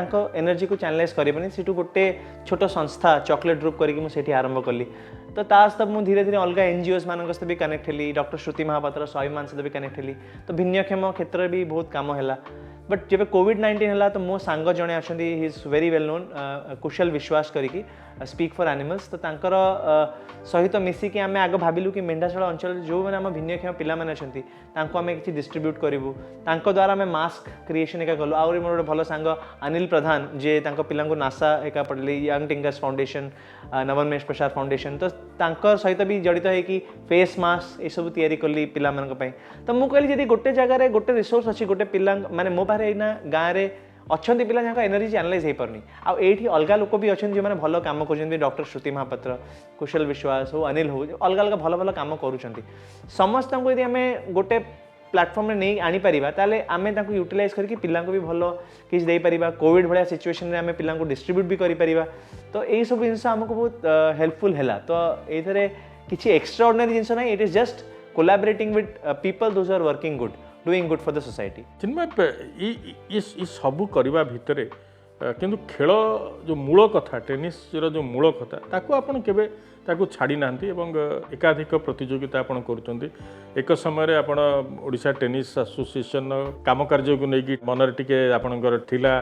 एनर्जी को चैनलाइज करें से गोटे छोट संस्था चॉकलेट ग्रुप करके आरंभ कली तो तब मुझे धीरे धीरे अलग एनजीओस मान सहित भी कनेक्ट हेली डॉक्टर श्रुति महापात्र स्वाभिमान सहित भी कनेक्ट हेली तो भिन्नक्षम क्षेत्र में भी बहुत काम है बट जब कोविड-19 है तो मो सांग जड़े अच्छा he is very well known Kushal Vishwas करी स्पीक फॉर एनिमल्स तो तांकर सहित मिसिकी आम आग भाविलु कि मेंढाशाल अंचल जो मैंने आम भिन्नक्षम पिला आम कि डिस्ट्रीब्यूट करूँ द्वारा आम मास्क क्रिएशन एका कलु आउरी मोर भल सांग अनिल प्रधान जे पिला नासा एका पढ़ले यंग टिंकर्स फाउंडेशन नवोन्मेष प्रसार फाउंडेशन तो तांकर सहित भी जड़ित है कि फेस मास्क ये सब तैयारी कली पिला तो मुझे कहली जब गोटे जगह गोटे रिसोर्स अच्छी गोटे पिला माने मो पारे एना गाँव में अच्छा पिला जहाँ एनर्जी चैनलाइज हो पारनी आठी अलग लोक भी अच्छा जो मैंने भल कम कर डॉक्टर श्रुति महापात्र कुशल विश्वास हो अनिल हो अलग अलग भल भल कम कर समस्त को यदि आम गोटे प्लाटफर्म में नहीं आनीपर ताले आम यूटिलाइज करके पिला भी भल किसी देपर कोविड भाया सिचुएशन में आम पिला डिस्ट्रीब्यूट भी कर तो यही सब जिन आमको बहुत हेल्पफुल है तो ये किसी एक्स्ट्रा ऑर्डिनरी जिन ना it is just collaborating with people those are working good doing good for the society Chinmay सब करने भितर କିନ୍ତୁ ଖେଳ ଯେଉଁ ମୂଳ କଥା ଟେନିସ୍ର ଯେଉଁ ମୂଳ କଥା ତାକୁ ଆପଣ କେବେ ତାକୁ ଛାଡ଼ି ନାହାନ୍ତି ଏବଂ ଏକାଧିକ ପ୍ରତିଯୋଗିତା ଆପଣ କରୁଛନ୍ତି। ଏକ ସମୟରେ ଆପଣ ଓଡ଼ିଶା ଟେନିସ୍ ଆସୋସିଏସନ୍ର କାମ କାର୍ଯ୍ୟକୁ ନେଇକି ମନରେ ଟିକେ ଆପଣଙ୍କର ଥିଲା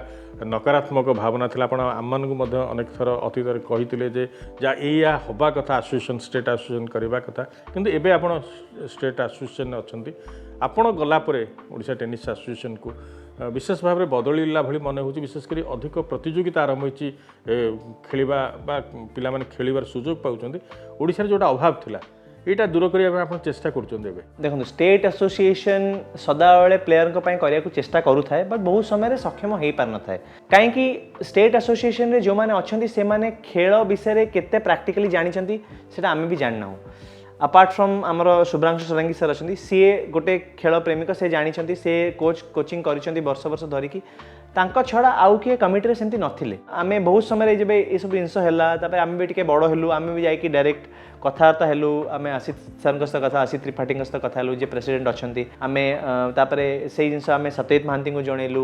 ନକାରାତ୍ମକ ଭାବନା ଥିଲା। ଆପଣ ଆମମାନଙ୍କୁ ମଧ୍ୟ ଅନେକ ଥର ଅତୀତରେ କହିଥିଲେ ଯେ ଯାହା ଏଇଆ ହେବା କଥା ଆସୋସିଏସନ୍ ଷ୍ଟେଟ୍ ଆସୋସିଏସନ୍ କରିବା କଥା, କିନ୍ତୁ ଏବେ ଆପଣ ଷ୍ଟେଟ୍ ଆସୋସିଏସନ୍ରେ ଅଛନ୍ତି। ଆପଣ ଗଲା ପରେ ଓଡ଼ିଶା ଟେନିସ୍ ଆସୋସିଏସନ୍କୁ ବିଶେଷ ଭାବରେ ବଦଳିଲା ଭଳି ମନେ ହେଉଛି। ବିଶେଷ କରି ଅଧିକ ପ୍ରତିଯୋଗିତା ଆରମ୍ଭ ହୋଇଛି, ଖେଳିବା ବା ପିଲାମାନେ ଖେଳିବାର ସୁଯୋଗ ପାଉଛନ୍ତି। ଓଡ଼ିଶାରେ ଯେଉଁଟା ଅଭାବ ଥିଲା এইটা দূর করা আপনার চেষ্টা করছেন এবে? দেখুন স্টেট আসোসিয়েসন সদাবেলে প্লেয়ারଙ୍କ ପାଇଁ କରିବାକୁ চেষ্টা କରୁଥାଏ ବଟ୍ ବହୁତ ସମୟରେ ସକ୍ଷମ ହେଇପାରିନଥାଏ। କାହିଁକି ସ୍ଟେଟ୍ ଆସୋସିଏସନରେ ଯେଉଁମାନେ ଅଛନ୍ତି ସେମାନେ ଖେଳ ବିଷୟରେ କେତେ ପ୍ରାକ୍ଟିକାଲି ଜାଣିଛନ୍ତି ସେଇଟା ଆମେ ବି ଜାଣିନାହୁଁ। ଆପାର୍ଟ ଫ୍ରମ୍ ଆମର ଶୁଭ୍ରାଂଶୁ ଷଡ଼ଙ୍ଗୀ ସାର୍ ଅଛନ୍ତି, ସିଏ ଗୋଟେ ଖେଳ ପ୍ରେମିକ, ସେ ଜାଣିଛନ୍ତି, ସେ କୋଚିଂ କରିଛନ୍ତି ବର୍ଷ ବର୍ଷ ଧରିକି। ତାଙ୍କ ଛଡ଼ା ଆଉ କିଏ କମିଟିରେ ସେମିତି ନଥିଲେ। ଆମେ ବହୁତ ସମୟରେ ଯେବେ ଏସବୁ ଜିନିଷ ହେଲା ତାପରେ ଆମେ ବି ଟିକେ ବଡ଼ ହେଲୁ, ଆମେ ବି ଯାଇକି ଡାଇରେକ୍ଟ କଥାବାର୍ତ୍ତା ହେଲୁ। ଆମେ ଆସିତ ସାର୍ଙ୍କ ସହିତ କଥା, ଆସିତ ତ୍ରିପାଠୀଙ୍କ ସହିତ କଥା ହେଲୁ, ଯେ ପ୍ରେସିଡେଣ୍ଟ ଅଛନ୍ତି। ଆମେ ତାପରେ ସେଇ ଜିନିଷ ଆମେ ସତ୍ୟଜିତ ମହାନ୍ତିଙ୍କୁ ଜଣେଇଲୁ,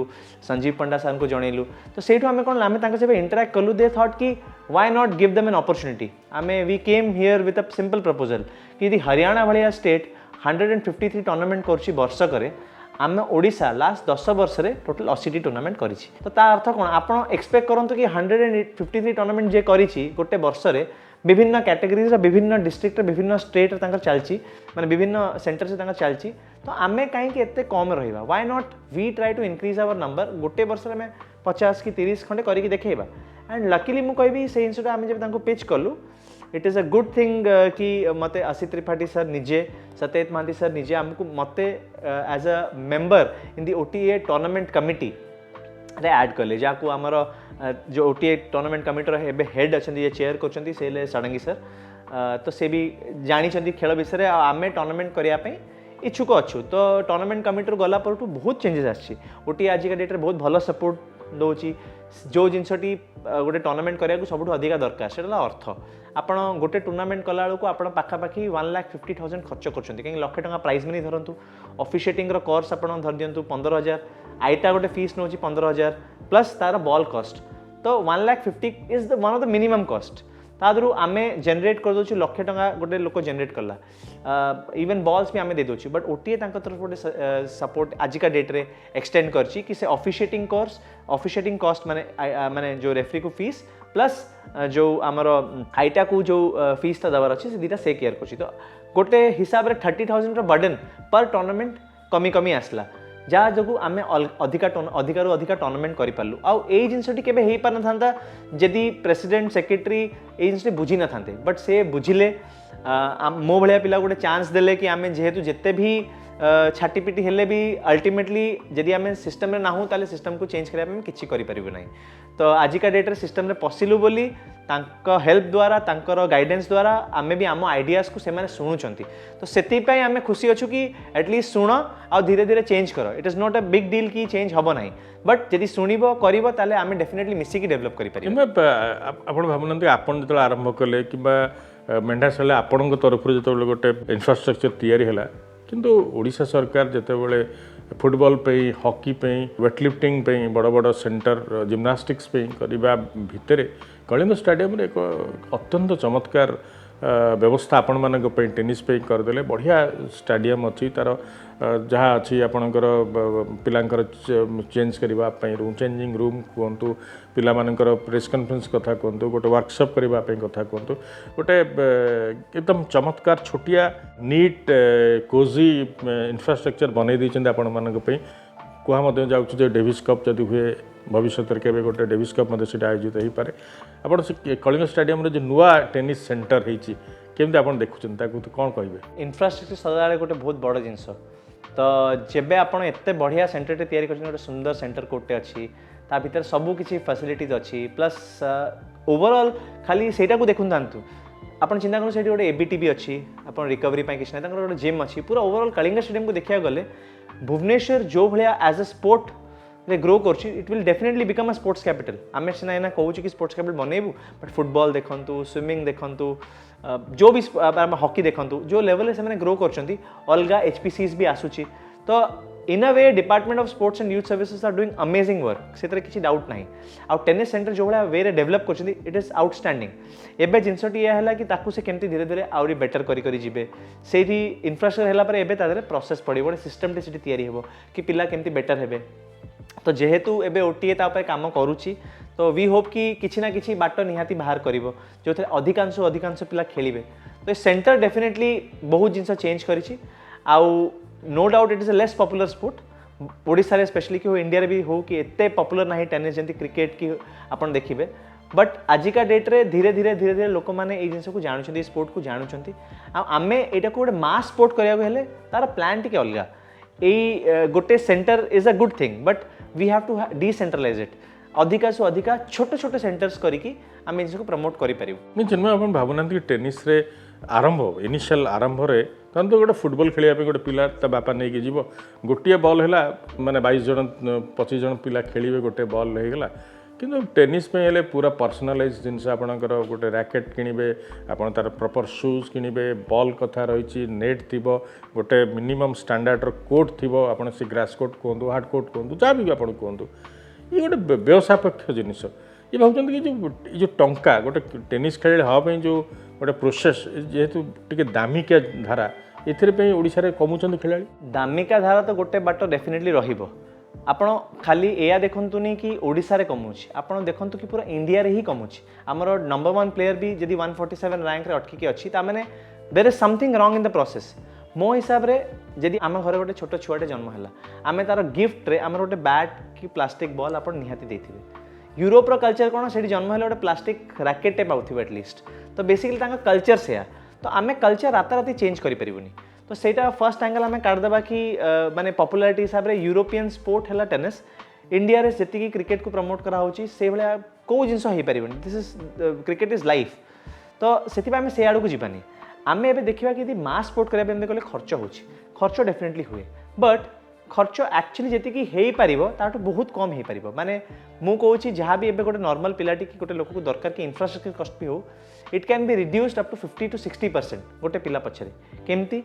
ସଞ୍ଜୀବ ପଣ୍ଡା ସାର୍ଙ୍କୁ ଜଣେଇଲୁ। ତ ସେଇଠୁ ଆମେ କ'ଣ ଆମେ ତାଙ୍କ ସହିତ ଇଣ୍ଟରାକ୍ଟ କଲୁ। ଦେ ଥଟ୍ କି why not give them an opportunity. ଆମେ we came here with a simple proposal कि यदि हरियाणा भाया स्टेट 153 टूर्नामेंट करुच्ची वर्षकरे, आम ओडिशा लास्ट 10 वर्ष रे टोटल 80 टूर्नामेंट करिछि। तो ता अर्थ कोन आपण एक्सपेक्ट करंतु कि 153 टूर्नामेंट जे करिछि गोटे वर्ष रे विभिन्न कैटेगरीज विभिन्न डिस्ट्रिक्ट विभिन्न स्टेट तांकर चलछि, माने विभिन्न सेंटर से तांकर चलछि। तो आमे काहे कि एते कम रहिबा, why not we try to increase our number. गोटे वर्ष रे में 50 कि 30 खंडे करिक देखेबा। एंड लकीली मु कहबी से इनसुटा आमे जब तांको पिच कलु, it is a good thing कि मते असित त्रिपाठी सर निजे, सत्यजित महांती सर निजे आमको मते as a member in the OTA tournament committee रे ऐड कले, जाको आमर जो ओटीए टूर्नामेंट कमिटी रे हेबे हेड अछंती, ये चेयर करछंती सेले षडंगी सर। तो से भी जानी छंती खेल विषय रे। आमे टूर्नामेंट करिया पई इच्छुक अच्छु। तो टूर्नामेंट कमिटी रो गला परटू बहुत चेंजेस आछि। ओटीए आज का डेट रे बहुत भलो सपोर्ट दौची। जो जिनसटी गोटे टूर्नामेंट करिया को सबुठ अधिका दरकार सेटा अर्थ। आपण गोटे टूर्नामेंट कला बेलू आप पाखापाखि 1,50,000 खर्च कर, कहीं लक्षे टका प्राइज मनी धरतु। ऑफिशिएटिंग कोर्स आप धर दिंतु 15,000, आईटा गोटे फीस नौ 15,000 प्लस तार बॉल कॉस्ट। तो 1,50,000 is the one of the minimum cost. तादरू आमे जनरेट कर दौचु लक्षे टका गोटे लोक जनरेट कला। इवन बॉल्स भी आमे दे दौचु। बट ओटीए तांको तरफ गोटे सपोर्ट आजिका डेट रे एक्सटेंड करछि कि से ऑफिशिएटिंग कोर्स ऑफिशिएटिंग कॉस्ट माने माने जो रेफरी को फीस प्लस जो आमर आईटा को जो फीस ता दबार अच्छी से दीटा से केयर करछि। तो गोटे हिसाब रे 30,000 बर्डन पर टूर्नामेंट कमी कमी आसला, जहाँ जो आम अधिकार अधिका टूर्नामेंट करूँ। आउ यही जिनसटी केबे हेई पार नथांता जदि प्रेसिडेंट सेक्रेटरी ये जिनस बुझी न थांते। बट से बुझिले, मो भाया पिला गोटे चांस देले कि आम जेहेतु जिते भी छाटीपिटी हेले भी अल्टीमेटली जदि आम सिस्टम रे नाहू ताले सिस्टम को चेंज करने किसी करें ना। तो आजिका डेट रे सिस्टम रे पशिलु बोली तांको हेल्प द्वारा तांकर गाइडेंस द्वारा आमे भी आम आइडियाज को सेमाने शुणुचंती। तो सेतिपई आमे खुशी अच्छु कि एटलिस्ट शुण आ धीरे धीरे चेंज कर। It is not a big deal कि चेंज हम ना, बट जदि शुणव कर ताले आमे डेफिनेटली मिसिकी डेवलप करि पारिबो। आपण भाबुनंती आपण जतले आरंभ कले किबा मेंढाशाला आपणक तरफ जो गोटे इनफ्रास्ट्रक्चर तैयारी है, किंतु ओडिशा सरकार जितेबाला फुटबॉल पे, हॉकी पे, वेटलिफ्टिंग पे बड़ बड़ सेंटर जिम्नास्टिक्स पे करने भितर कलिंग स्टेडियम एक अत्यंत चमत्कार व्यवस्था आपण मान टेनिस पे करदे। बढ़िया स्टेडियम अच्छी तार जहाँ अच्छी आपणकर पिलांकर चेंज करने रूम चेंजिंग रूम कहतु, पिलामानकर प्रेस कॉन्फ्रेंस कथा कहतु, गोटे वर्कशॉप करने कथा कहतु, गोटे एकदम चमत्कार छोटिया नीट कोजी इंफ्रास्ट्रक्चर बनई देते आपण मानक कह जाऊँ डेविस कप जदि हुए भविष्य के गोटे डेविस कप आयोजित हो पारे। आप कलिंग स्टेडियम जो नुआ टेनिस सेंटर होती केमती आप देखुं कौन कहे? इंफ्रास्ट्रक्चर सदाबे गोटे बहुत बड़ जिनस। तो जेबे आपन एते बढ़िया सेंटर तैयारी कर गोटे सुंदर सेंटर कोर्टे अच्छी, ता भीतर सबू किसी फैसिलिटीज अच्छी, प्लस ओवरऑल खाली सेटा को देखुं थांतु आपन चिंता करूँ से गोटे एबीटी भी अच्छी, आप रिकवरी किसी ना गोटे जिम अच्छी। पूरा ओवरऑल कलिंग स्टेडियम को देखा गले भुवनेश्वर जो भाया एज अ स्पोर्ट रे ग्रो करछि, it will definitely become a sports capital. आम सीना एना कहूँ कि स्पोर्ट्स कैपिटल बनैबू, बट फुटबॉल देखंतु, स्विमिंग देखंतु, जो भी हॉकी देखंतु, जो लेवल से ग्रो करछंती अलगा एचपीसीज भी आसुची। तो in a way department of sports and youth services are doing amazing work से किसी डाउट ना आउ टेनिस सेंटर जो भाया वे डेवलप कर इट इज आउटस्टैंडिंग एबे जिनसटी है कि ताकू से केमती धीरे धीरे आउरी बेटर करी जिवे से इंफ्रास्ट्रक्चर है पर एबे तादरे प्रोसेस पड़े गोटे सिस्टम से तैयारी हो कि पिला केमती बेटर हेबे तो जेहेतु एबे ओटीए काम करुच्ची तो वी होप कि किसी ना किसी बाट निहाती बाहर करिवो जो थे अधिकांश पिला खेलिबे तो सेंटर डेफिनेटली बहुत जिनस चेंज करिछि आउ no doubt it is a less popular sport Odisha रे स्पेशली कि हो इंडिया रे भी हो कि एते पॉपुलर नाही टेनिस जंती क्रिकेट की आपण देखिबे बट आजिका डेट रे धीरे धीरे लोक माने ए जिनस को जानुछंती स्पोर्ट को जानुछंती आमे एटा को गोटे मास स्पोर्ट करिया हेले तार प्लान टिके अलगा ए गोटे centre is a good thing but we have to decentralise it अधिका से अधिका छोट छोट सेंटर्स करिकी आमे जिसको प्रमोट करि परिबो नहीं चिन्मय अपन भावना कि टेनिस रे आरंभ इनिशियल आरंभ रे तहन तो गोटे फुटबॉल खेलिया पे गोटे पिला ता बापा नहीं कि जीवो गोटिए बॉल हैला माने 22 जन 25 जन पिला खेलिबे गोटे बॉल हे गेला किंतु टेनिस में हेले पूरा पर्सनालाइज जिनस आपणकर गोटे रैकेट किनिबे आपण तार प्रॉपर शूज किनिबे बॉल कथा रही नेट थिबो गोटे मिनिमम स्टैंडर्ड रो कोर्ट थिबो आपण से ग्रास कोर्ट कोंदु हार्ड कोर्ट कोंदु जा भी आपण कोंदु ये गोटे व्यवसायपेक्ष जिनिस ये भावुं कि जो टंका गोटे टेनिस खेल हाँ जो गोटे प्रोसेस जेहेतु टे दामिका धारा एथेर ओडिशा रे कमुचंद खिलाड़ी दामिका धारा तो गोटे बाट डेफिनेटली रहिबो आपण खाली एया देखंतुनी कि ओडिशा रे कमुची आपण देखंतु कि पूरा इंडिया रे ही कमुची हमर नंबर 1 प्लेयर भी जदी 147 रैंक रे अटकी के अछि ता माने there is something wrong in the process मो हिसाब रे जदी आम घर गोटे छोट छुआटे जन्म हैला आमे तार गिफ्ट रे आमर गोटे बैट कि प्लास्टिक बॉल आपण निहाती देथिबे यूरोप रो कल्चर कोन सेठी जन्म हैला गोटे प्लास्टिक रैकेट टे पाउथिबे एटलीस्ट तो बेसिकली तांका कल्चर से तो आमे कल्चर राताराती चेंज करि परिबोनी तो सेटा फर्स्ट एंगल आमे काट देबा कि माने पॉपुलैरिटी हिसाब रे यूरोपियन स्पोर्ट हैला टेनिस इंडिया रे जेतिकी क्रिकेट को प्रमोट करा होची से भले को जिंस हे परिबोनी this is cricket is life तो सेति आमे से आडू को जीवानी आमे एबे देखिबा कि मास स्पोर्ट करबे एमते कहले खर्च होची खर्च डेफिनेटली हुए बट खर्च एक्चुअली जेतिकी हेई परिबो ताटू बहुत कम हेई परिबो माने मु कहूची जहाँ भी एबे गोटे नॉर्मल पिलाटी कि गोटे लोक को दरकार कि इंफ्रास्ट्रक्चर कॉस्ट भी हो it can be reduced up to 50 to 60% गोटे पिला पछरे केमती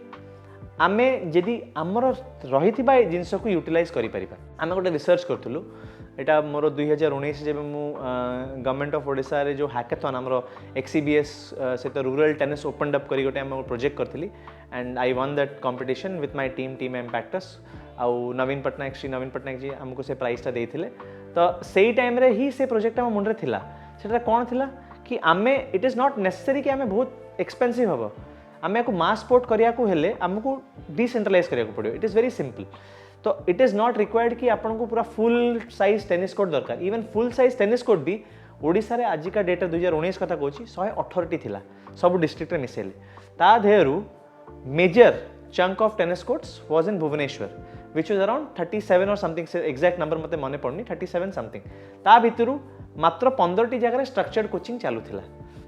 आमे जदि आमर रहिथिबा जिंस को यूटिलाइज करि परिबा आमे गोटे रिसर्च करथुलु एटा मोर 2019 जेबे मु गवर्नमेंट ऑफ ओडिशा रे जो हैकाथन हमरो एक्सीबीएस से तो रूरल टेनिस ओपनड अप करी गोटे हम प्रोजेक्ट करथिली and I won that competition with my team impacts आउ नवीन पटनायक श्री नवीन पटनायक जी हमको से प्राइस टा देथिले तो सेही टाइम रे ही से प्रोजेक्ट हम मुंडरे थिला सेटा कोन थिला कि आमे इट इज नॉट नेसेसरी कि आमे बहुत एक्सपेंसिव हबो आमे को मास स्पोर्ट करिया को हेले हमको डिसेंट्रलाइज करिया को पड़ियो इट इज वेरी सिंपल तो इट इज नॉट रिक्वायर्ड कि आपन को पूरा फुल साइज टेनिस कोर्ट दरकार even full size tennis court भी ओडिशा रे आजिका डेट 2019 कथा कहूची 118 थिला सब डिस्ट्रिक्ट रे मिसेले ता धेरु major chunk of tennis courts was in Bhubaneswar which was around 37 or something से एग्जैक्ट नंबर मते मने पड़नी 37 समथिंग ता भितरु मात्र 15 जगह स्ट्रक्चर्ड कोचिंग चालू थिला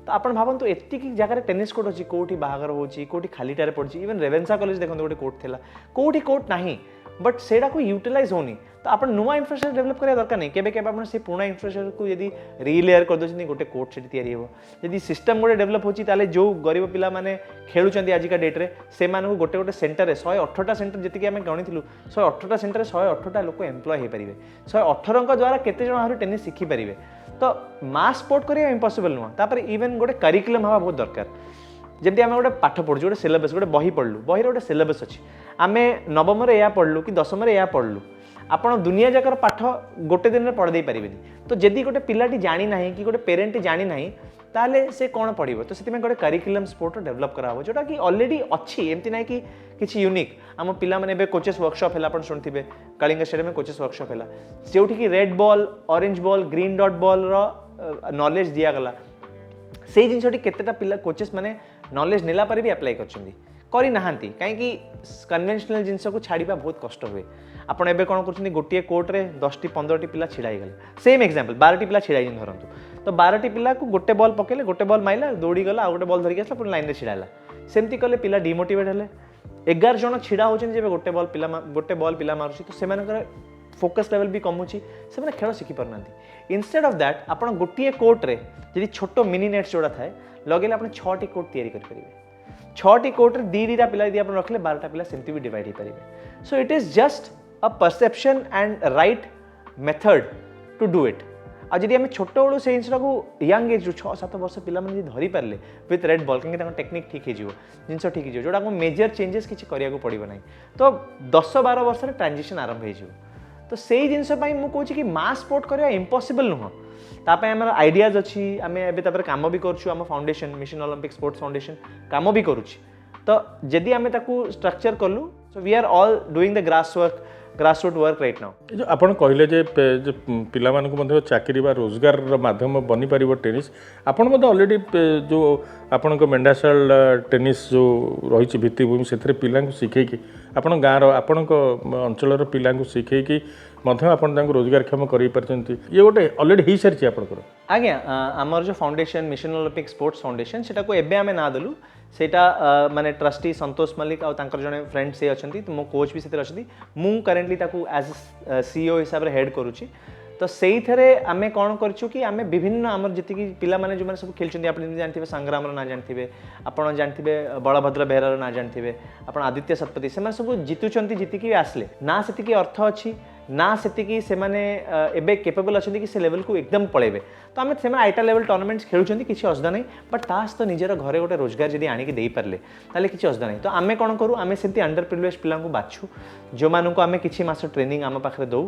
तो आपण भाबंतु एत्ती की जगह टेनिस कोर्ट अछि कोठी बाहागर होची कोठी खालीटारे पड़छि इवन रेवेन्सा कॉलेज देखंतु गोटे कोर्ट थिला कोठी कोर्ट नाही बट सेडा को यूटिलाइज होनी तो आपण नुवा इंफ्रास्ट्रक्चर डेवलप करिया दरकार नहीं केबे केबे आपण से पुणा इंफ्रास्ट्रक्चर को यदि रीलेयर कर दोछनी गोटे कोर्ट सेठी तयारी हो यदि सिस्टम गोटे डेवलप होची ताले जो गरीब पिला माने खेलुचंदी आजिका डेट रे से मानू गोटे गोटे सेंटर रे 118टा सेंटर जति आमे गणिथिलु 118टा सेंटर रे 118टा लोक एम्प्लॉय हे परिबे 118 का द्वारा केते जण आहु टेनिस सिखि परिबे तो मास स्पोर्ट करिया इम्पॉसिबल नुवा तापर इवन गोटे करिकुलम हवा बहुत दरकार जब आम गोटे पाठ पढ़ु गोटे सिलेबस गोटे बही पढ़लु बही गोटे सिलेबस अच्छी आम नवम या पढ़लु कि दशम या पढ़लु आपण दुनिया जाकर पाठ गोटे दिन में पढ़ दे पारे तो जदि गोटे पिलाटी जानी ना कि गोटे पेरेंट जानी ना ताले से कौन पढ़ो तो से गोटे करिकुलम स्पोर्ट डेवलप करा जोटा कि ऑलरेडी अच्छी एमती ना कि किसी यूनिक आम पिला माने कोचेस वर्कशॉप है शुणुवे कलिंग स्टेडियम में कोचेस वर्कशॉप है जो कि red ball orange ball green dot ball knowledge दिगला से जिनटी केतेटा पिला कोचेस माने नॉलेज नेला पर भी अप्लाई करी नाहांती कहीं कन्वेंशनल जिनस को छाड़ा बहुत कष्ट हुए आपड़ एवं कौन कर गोटे कोर्ट रे 10टी 15टी पिला छिड़ाई गले सेम एग्जांपल 12टी पिला छिड़ाई धरतु तो 12टी पिला को गोटे बॉल पकेले गोटे बॉल माइला दौड़ी गला गोटे बॉल धरिक आसला लाइन में छिड़ाला सेमती कले पिला डिमोटिवेट हेले 11 जन छिड़ा होचन जेबे गोटे बॉल पिला मारुची तो सेमानकर फोकस लेवल भी कमुची से खेल शिखी पार ना इनस्टेड ऑफ दैट आप गोटे कोर्ट रे यदि छोट मिनी नेट्स जोड़ा थाए लगे आप 6टी कोर्ट तैयारी करेंगे छटी कोर्ट रे दीटा पिला यदि आप रखले 12टा पिला सेमती भी डिवाइड हो पारे so it is just a perception and right method to do it आ जदि आम छोट बेलू से जिनटा को यंग एज 6-7 वर्ष पिला माने धरी पारे विथ रेड बॉल कहीं टेक्निक ठीक हो जिन ठीक हो जोटा मेजर चेंजेस किसी करने पड़ो ना तो 10-12 वर्ष ट्रांजिशन आरंभ हो तो से जिनपाई मुझे कहूँ कि मास स्पोर्ट करवा इम्पॉसिबल नुह तापाई आम आइडियाज अच्छी आम एवं काम भी करूँ foundation mission Olympic sports foundation काम भी करुच्ची तो जदि आम स्ट्रक्चर कलु so we are all doing the grassroot work right now जो आपण कहले जे पिला मानक मध्ये चाकरी बा रोजगार माध्यम बनी पारिबो टेनिस आपण मध्ये ऑलरेडी जो आपण को मेंढाशाल टेनिस जो रही भित्तिभूमि से पिला शिखे कि आपण गाँव आपण अंचल पिला शिखे कि आपण रोजगारक्षम कर ये गोटे अलरेडी हो सारी आपंकर आज्ञा आमर जो foundation mission Olympic sports foundation सेटा को एबे आमे ना देलु सेटा माने ट्रस्टी संतोष मल्लिक और तांकर जने फ्रेंड से अच्छा तो मो कोच भी से अच्छी मु करेंटली ताकू एज सीईओ हिसाब रे हेड करूची तो से आम कौन करूँ कि आम विभिन्न आम जी पिला माने जो सब खेलते आप जानते संग्राम ना जानते आप जानते बलभद्र बेहरा ना जानते आप आदित्य शतपथी से सब जितुंट जितिकी आसले ना से अर्थ अच्छी ना से मैंने एबे केपेबल अच्छा कि से लेवल को एकदम पलैबे तो आम से आईटा लेवल टूर्नामेंट्स खेलुंट किसी असुविधा नहीं बट तास तो निजर घरे गोटे रोजगार जब आणिक दे पारे ताले किसी असुविधा नहीं तो आम कौन करूँ आम से अंडर प्रिविलेज पिला बाछू जो मानू आम किसी मास ट्रेनिंग आम पाखे दौ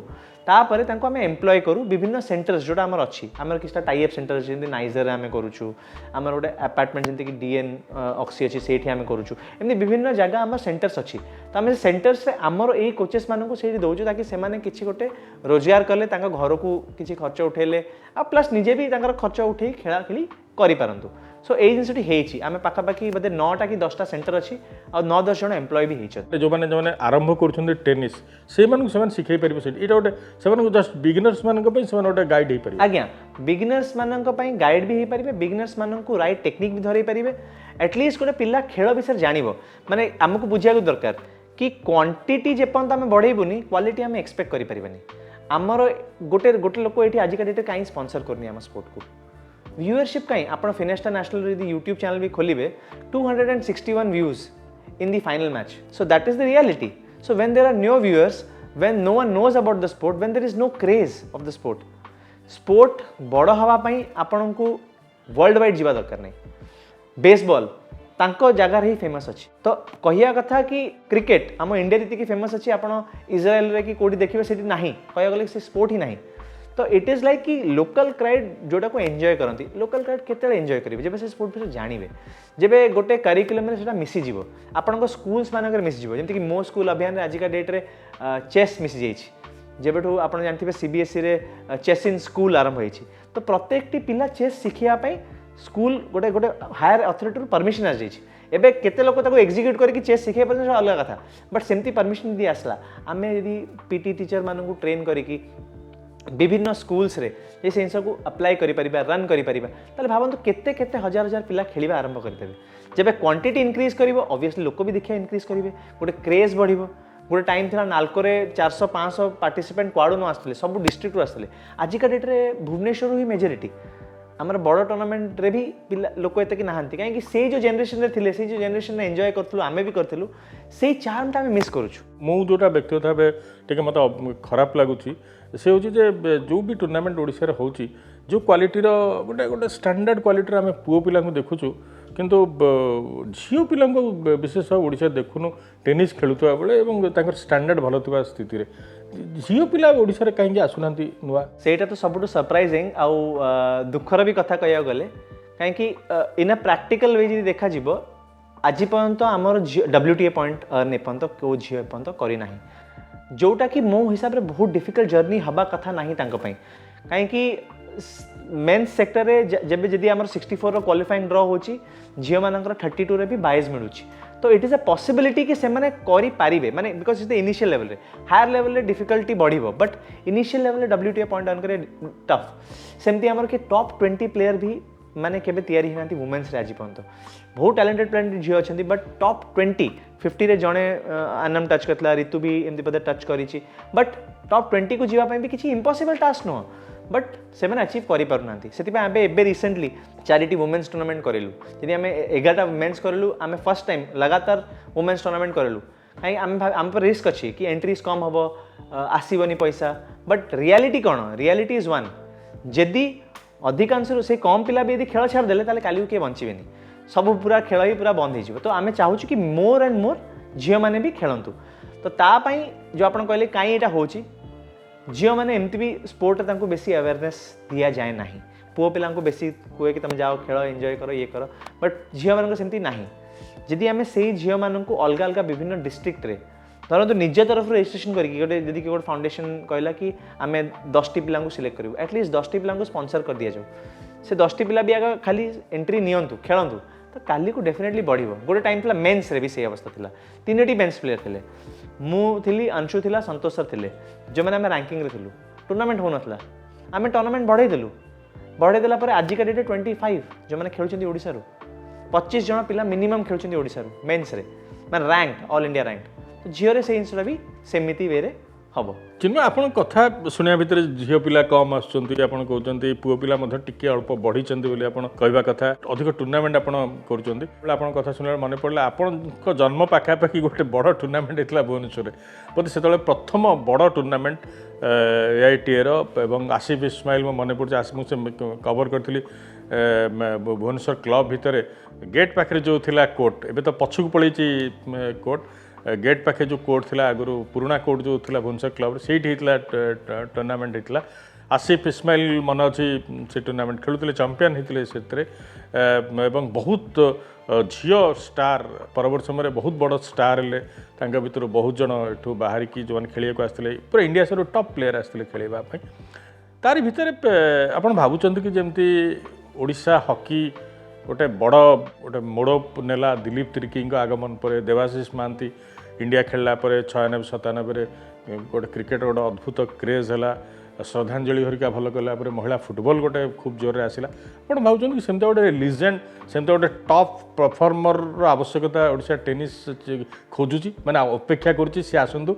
तापर आम एम्प्लॉय करूँ विभिन्न सेंटर्स जोटा आमर अच्छी आम किसी टाइप सेंटर जमी नाइजर आम करुचु आम गोटे अपार्टमेंट जमीक डीएन ऑक्सी अच्छी से आम करुचु एमती विभिन्न जगह आम सेंटर्स अच्छी तो आम सेंटर्स आमर यही कोचेस मानक से दौचु ताकि से किसी गोटे रोजगार कले घर को किसी खर्च उठेले आ प्लस निजे भी खर्च उठे खेला खेली करूँ सो ये जिनटी आम पाखापाखि बोधे 9टा कि 10टा सेंटर अच्छी और 9-10 जन एम्प्लॉय भी होती जो मैंने आरंभ कर टेनिस से शिखे पारे ये गोटे से जस्ट बिगिनर्स मानक गोटे गाइड हो पारे आज्ञा बिगिनर्स मानक गाइड भी हो पारे बिगिनर्स मानक राइट टेक्निक भी धरई पारे एटलिस्ट गोटे पिला खेल विषय जानव माने आमको बुझा दरकार कि क्वांटिटी जेपर्यंत आम बढ़ेबुनी क्वालिटी आम एक्सपेक्ट करें आमर गोटे गोटे लोक ये आजिका डेट कहीं स्पॉन्सर करनी आम स्पोर्ट को व्यूअरशिप कहीं आप फिनेस्टा नेशनल यदि यूट्यूब चैनल भी खोलिए 261 views in the final match so that is the reality so when there are no viewers when no one knows about the sport when there is no craze of the sport बड़ हवाई आपण को world wide जीवा दरकार नहीं baseball तांको जगार ही famous अच्छी तो कहिया कथा कि क्रिकेट आम इंडिया जी फेमस अच्छी आप इज्राएल रे कि कोडी देखिए से नहीं कह गले से स्पोर्ट ही नहीं तो इट इज लाइक कि लोकल क्राउड जोटा को एंजॉय करती लोकल क्राउड केते एंजॉय करेंगे जब से स्पोर्ट विषय जानवे जब गोटे करिकुलम से मिसीज आपण स्कूल्स मानक मिसीज जमीक मो स्कूल अभियान आजिका डेट्रे चेस मिसी जाइए जब आप जानते सीबीएसई रे चेस इन स्कूल आरंभ होती तो प्रत्येक पिला चेस शिखापी स्कूल गोटे गोटे हायर अथॉरिटी परमिशन आसी एबे केते लोक ताको एग्जीक्यूट करके चेस शिखे पारे अलग कथा बट सेमती परमिशन यदि आसला आम यदि पीटी टीचर मानू ट्रेन करी विभिन्न स्कूल्स रे ये जिन को अप्लाई करें रन करें भावतु केते केते हजार हजार पिला खेल आरंभ करदे जब क्वांटिटी इंक्रीज कर ऑब्वियसली लोक भी देखिए इंक्रीज करेंगे गोटे क्रेज बढ़ गोटे टाइम थी नाल्को 400-500 पार्टिसिपेंट कुआड़ू न आसते सब डिस्ट्रिक्ट आसते आजिका डेट्रे भुवनेश्वर ही मेजोरिटी आमर बड़ टूर्नामेंट रे भी पिला लोक एत ना कहीं से जो जेनरेशन रे थिले से जो जेनरेशन एंजॉय करूँ आम भी करूँ से चार्मटा आम मिस करूँ मु जोटा व्यक्तिगत भाव टे मत खराब लगुच से हूँ जो भी टूर्नामेंट ओडिशा रे होची जो क्वालिटीर गोटे गोटे स्टैंडर्ड क्वालिटीर आम पुओ पिला देखुचु किंतु झील पिला विशेष ओडिशा देखुनु टेनिस खेलुवा बेले स्टैंडर्ड भल था स्थिति रे झील पिला ओडिशा रे कहीं आसुना नुआ सेटा तो सबुठ सरप्राइजिंग आउ दुखर भी कथा कह गले कहीं इन अ प्रैक्टिकल वे जी देखा आज पर्यंत आमर WTA पॉइंट अर्न एपर्यंत कौ झील एपर्यंत करना जोटा कि मो हिसाब से बहुत डिफिकल्ट जर्नी हवा कथा ना कहीं मेन्स सेक्टर रे जब जदि आमर 64 रो क्वालिफाइंग ड्रॉ होची झील मानकर 32 रे भी 22 मिलूँ तो इट इज अ पॉसिबिलिटी कि से करि पारिबे माने because is the initial level रे हायर लेवल रे डिफिकल्टी बढ़िबो बट इनिशियल लेवल रे WTA पॉइंट अर्न करे टफ सेमती आमर कि टॉप 20 प्लेयर भी माने केबे तैयारी हिनांती वुमेन्स रे आज पर्यंत बहुत टैलेंटेड झील अच्छी बट टॉप 50 रे जड़े आनम टच करता ऋतु भी एमती पदे टच करी बट टॉप 20 को जीवाई भी किसी इम्पॉसिबल टास्क नुह बट से अचिव करना से आम रिसेंटली 4टी वुमेन्स टूर्नामेंट करूँ जब आम 11टा मेन्स करूँ आम फर्स्ट टाइम लगातार वुमेन्स टूर्नामेंट करूँ कहीं आम पर रिस्क अच्छी कि एंट्रीज कम हम आसबनी पैसा बट रियलिटी कौन रियलिटी इज वन जदि अधिकांश से कम पिला भी यदि खेल छाड़देले काली किए बचे सब पूरा खेल ही पूरा बंद हो तो आम चाहूँ कि मोर एंड मोर झील मैंने भी खेलतु तो तापाई जो आप कहले कहीं यहाँ हो झील मैंने एमती भी स्पोर्ट बेसी अवेयरनेस दि जाए ना पुओ पिला बेसी कहे कि तुम जाओ खेल एंजॉय कर ये कर बट झील मान सेमती ना जदि आम से झील मानक अलग अलग विभिन्न डिस्ट्रिक्ट रे धरतु निज तरफ रेजिस्ट्रेशन करके गोटे जदि गोटे फाउंडेशन कहला कि आम 10टी पिला सिलेक्ट करूँ एटलिस्ट 10टी पिला स्पॉन्सर कर दि जाऊ से 10टी पिला भी आगे खाली एंट्री नियंतु खेलतु तो काली को डेफिनेटली बढ़िबो गोटे टाइम था मेन्स रे भी सही अवस्था था 3टी मेन्स प्लेयर थे मुझी अंशु था संतोष सर थे जो मैंने आम रैंकिंग रे थिलु टूर्नामेंट हो नाला आम टूर्नामेंट बढ़ाईदेलु बढ़ाईदेला आजिका डेट 25 जो मैंने खेलुं ओडिशा 25 जन पिला मिनिमम खेलुं ओडिशा मेन्स रे मैं रैंक ऑल इंडिया रैंक तो झील से जिनसा भी सेमती वे हम चिन्मय आप कथा शुणा भितर झील पिला कम आसुँच आप कहते पुओ पिला टिके अल्प बढ़ी कहवा कथा अधिक टूर्नामेंट आप कर कथा शुणा मन पड़ा आपण जन्म पाखापाखि गोटे बड़ टूर्नामेंट होता भुवनेश्वर बोधे से प्रथम बड़ टूर्नामेंट AITAर आसिफ इस्माइल मो मन पड़े मुझे कवर करी भुवनेश्वर क्लब भितर गेट पाखे जो थिला कोर्ट एबे तो पछक पड़ी कोर्ट गेट पाखे जो कोर्ट थिला आगु पुराना कोर्ट जो थिला भुवनेश्वर क्लब से टूर्नामेंट होता आसिफ इस्माइल मन अच्छी से टूर्नामेंट खेलुते चैंपियन होते से बहुत झील स्टार परवर्त समय बहुत बड़ स्टार हेल्ले भितर बहुत जन एठू बाहर की जो खेल आसते पूरा इंडिया से टॉप प्लेयर आसते खेलवाई तारी भितर आप भावुं कि जमती ओडिशा हॉकी गोटे बड़ गोटे मोड़ नेला दिलीप तिर्की आगमन पर देवाशीष महांती इंडिया खेलला 96-97 गोटे क्रिकेट गोटे अद्भुत क्रेज है श्रद्धांजलि हरिका भल कला महिला फुटबॉल गोटे खूब जोर आसला आप भावुं कि सेमती गोटे लिजेंड सेमती गोटे टॉप परफॉर्मर आवश्यकता ओडिशा टेनिस खोजुची माने अपेक्षा करुच्ची सी आसतु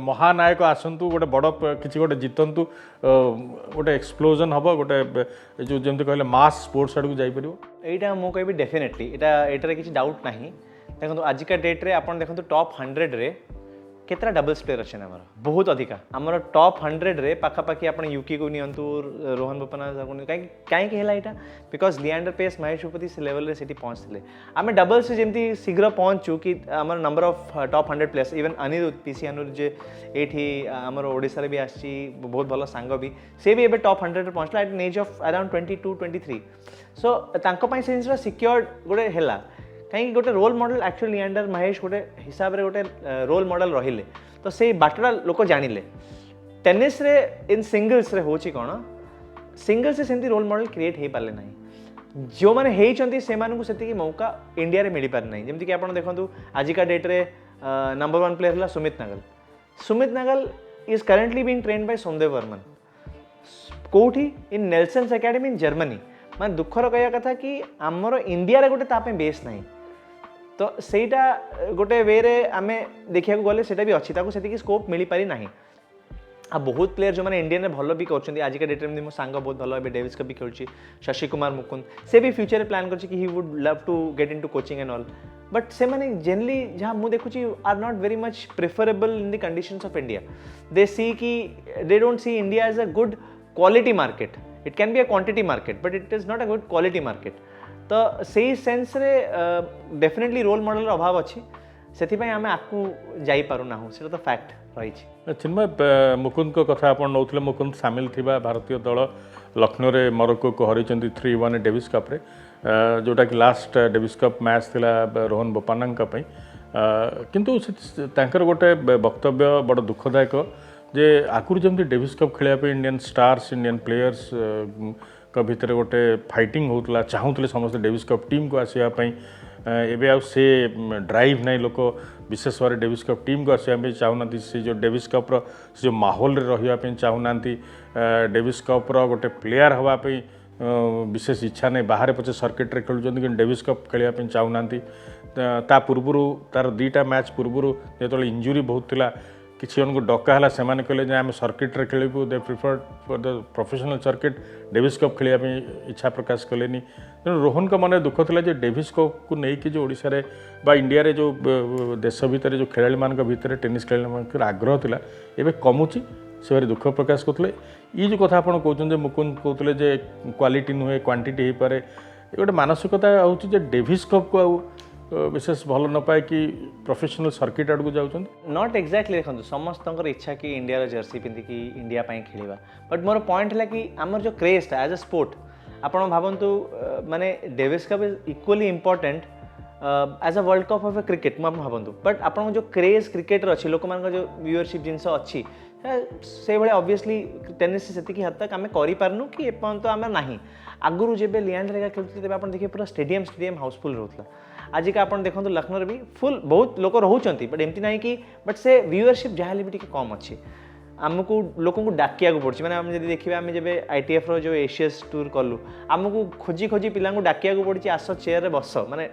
महानायक आसतु गोटे बड़ किसी गोटे जितंतु गोटे एक्सप्लोजन हम गोटे जो जमी कहले मास स्पोर्ट्स आड़ को जापर यहाँ मुझे कहि डेफिनेटली यहाँ किसी डाउट ना देखो आजिका डेट रे आपन देखो टॉप 100 रे केतरा डबल्स प्लेयर अच्छे आमर बहुत अधिका आमर टॉप 100 रे पाखापाखि आप यूकी को नियंतु रोहन बोपन्ना कहीं यहाँ बिकज लिएंडर पेस महेश भूपति से लेवल से पहुँचते आम डबल्स जमी शीघ्र पहुँचु कि आम number of top 100 players even Anirudh PC Anirudh जे ये आमर ओडिशा भी आसी बहुत भल सांग भी से भी टॉप 100 पहुँचला at an age of around 22-23 so से जिन सिक्योर्ड गोटे है कहीं गोटे role model actually Leander Mahesh गोटे हिसाब से गोटे रोल मॉडल रहिले तो से बाटटा लोक जानिले टेनिस रे इन सिंगल्स रे होची कौन सिंगल्स से सेमती रोल मॉडल क्रिएट हो पारे ना जो मैंने होती से मौका इंडिया रे मिल पारे ना जमीक कि आप देखो आजिका डेट रे नंबर 1 प्लेयर है Sumit Nagal is currently being trained by Somdev Varman कौटी in Nelson's academy in Germany मैं दुखर कह कथा कि आमर इंडिया रे गोटे तापे बेस नहीं तो सेटा गोटे वे रे आमे देखिया को गले सेटा भी अच्छी ताको सेति स्कोप मिल पारि नाही आ बहुत प्लेयर जो मैंने इंडियन भल भी कर आज का डेट में मो सांग बहुत भल डेविस कप भी खेलुची शशि कुमार मुकुंद से भी फ्यूचर प्लान कर he would love to get into coaching and all but से मैंने जनरली जहाँ मुझे देखुची are not very much preferable in the conditions of India they see कि they don't see India as a good quality market it can be a quantity market but it is not a good quality market तो से sense रे definitely role model अभाव अच्छी से आम आपको जापारूना से तो फैक्ट रही चिन्मय मुकुंद को कथा आप नौले मुकुंद सामिल थिबा भारतीय दल लखनऊ रे मोरक्को को हरी 3-1 डेविस कप रे जोटा कि लास्ट डेविस कप मैच थिला रोहन बोपन्ना किंतु तांकर गोटे वक्तव्य बड़ दुखदायक जे आगुरी जमी डेविस कप खेलने इंडियन स्टार्स इंडियन प्लेयर्स का भितर गोटे फाइटिंग होता चाहूले समस्त डेविस कप टीम को आसवाई एवं आ से ड्राइव नहीं लोक विशेष भाव डेविस कप टीम को आसवा चाहूना से जो डेविस कप्र से जो माहौल रही चाहूना डेविस कप्र गोटे प्लेयर हाँपाई विशेष इच्छा नहीं बाहर पचे सर्किट रे खेलुं कि डेविस कप खेलने चाहूना ता पूर्व तार 2टा मैच पूर्व जो इंजुरी बहुत थिला किसी जन को डका है से कहले आम सर्किट्रे खेलू they prefer for the professional circuit Davis cup खेलने इच्छा प्रकाश कले तेणु रोहन का मन दुख था डेविस कप को लेकिन जो ओडिशा रे बा इंडिया रे जो देश भितर जो खेला मान भितर टेनिस खेला मान आग्रह था एवं कमुची से भारी दुख प्रकाश करते ये जो कथा आप कहते मुकुंद कहते क्वालिटी नुहे क्वांटिटी हो पाए ये गोटे मानसिकता हूँ डेविस कप को विशेष भल न पाए कि प्रोफेशनल सर्किट आड़ को जाऊँ नॉट एक्जाक्टली देखो समस्त इच्छा कि इंडिया जर्सी पिंधिकी इंडिया खेलवा बट मोर पॉइंट है कि आमर जो क्रेज था एज अ स्पोर्ट आपड़ भावतु माने Davis cup is equally important as a world cup of a cricket भावतु बट आप जो क्रेज क्रिकेटर अच्छी लोक मान जो व्यूअरशिप जिनस अच्छी से भाई ऑब्वियसली टेनिस से हद तक आम करूँ कि एपर्यंत आम ना आगुरी जब लियांडर हेगा खेलते तेज आप देखिए पूरा स्टेडियम हाउसफुल रोला आजिका आप देखो लखनऊ भी फुल बहुत लोक रोच बट एमती ना कि बट से व्यूअरशिप जहाँ भी कम अच्छी आमको लोक डाकिया पड़ी मैंने आम जब देखिए आम जब ITF रो जो एशियस टूर कलु आमको खोजी खोजी पिला डाकिया पड़ी आस चेयर बस माने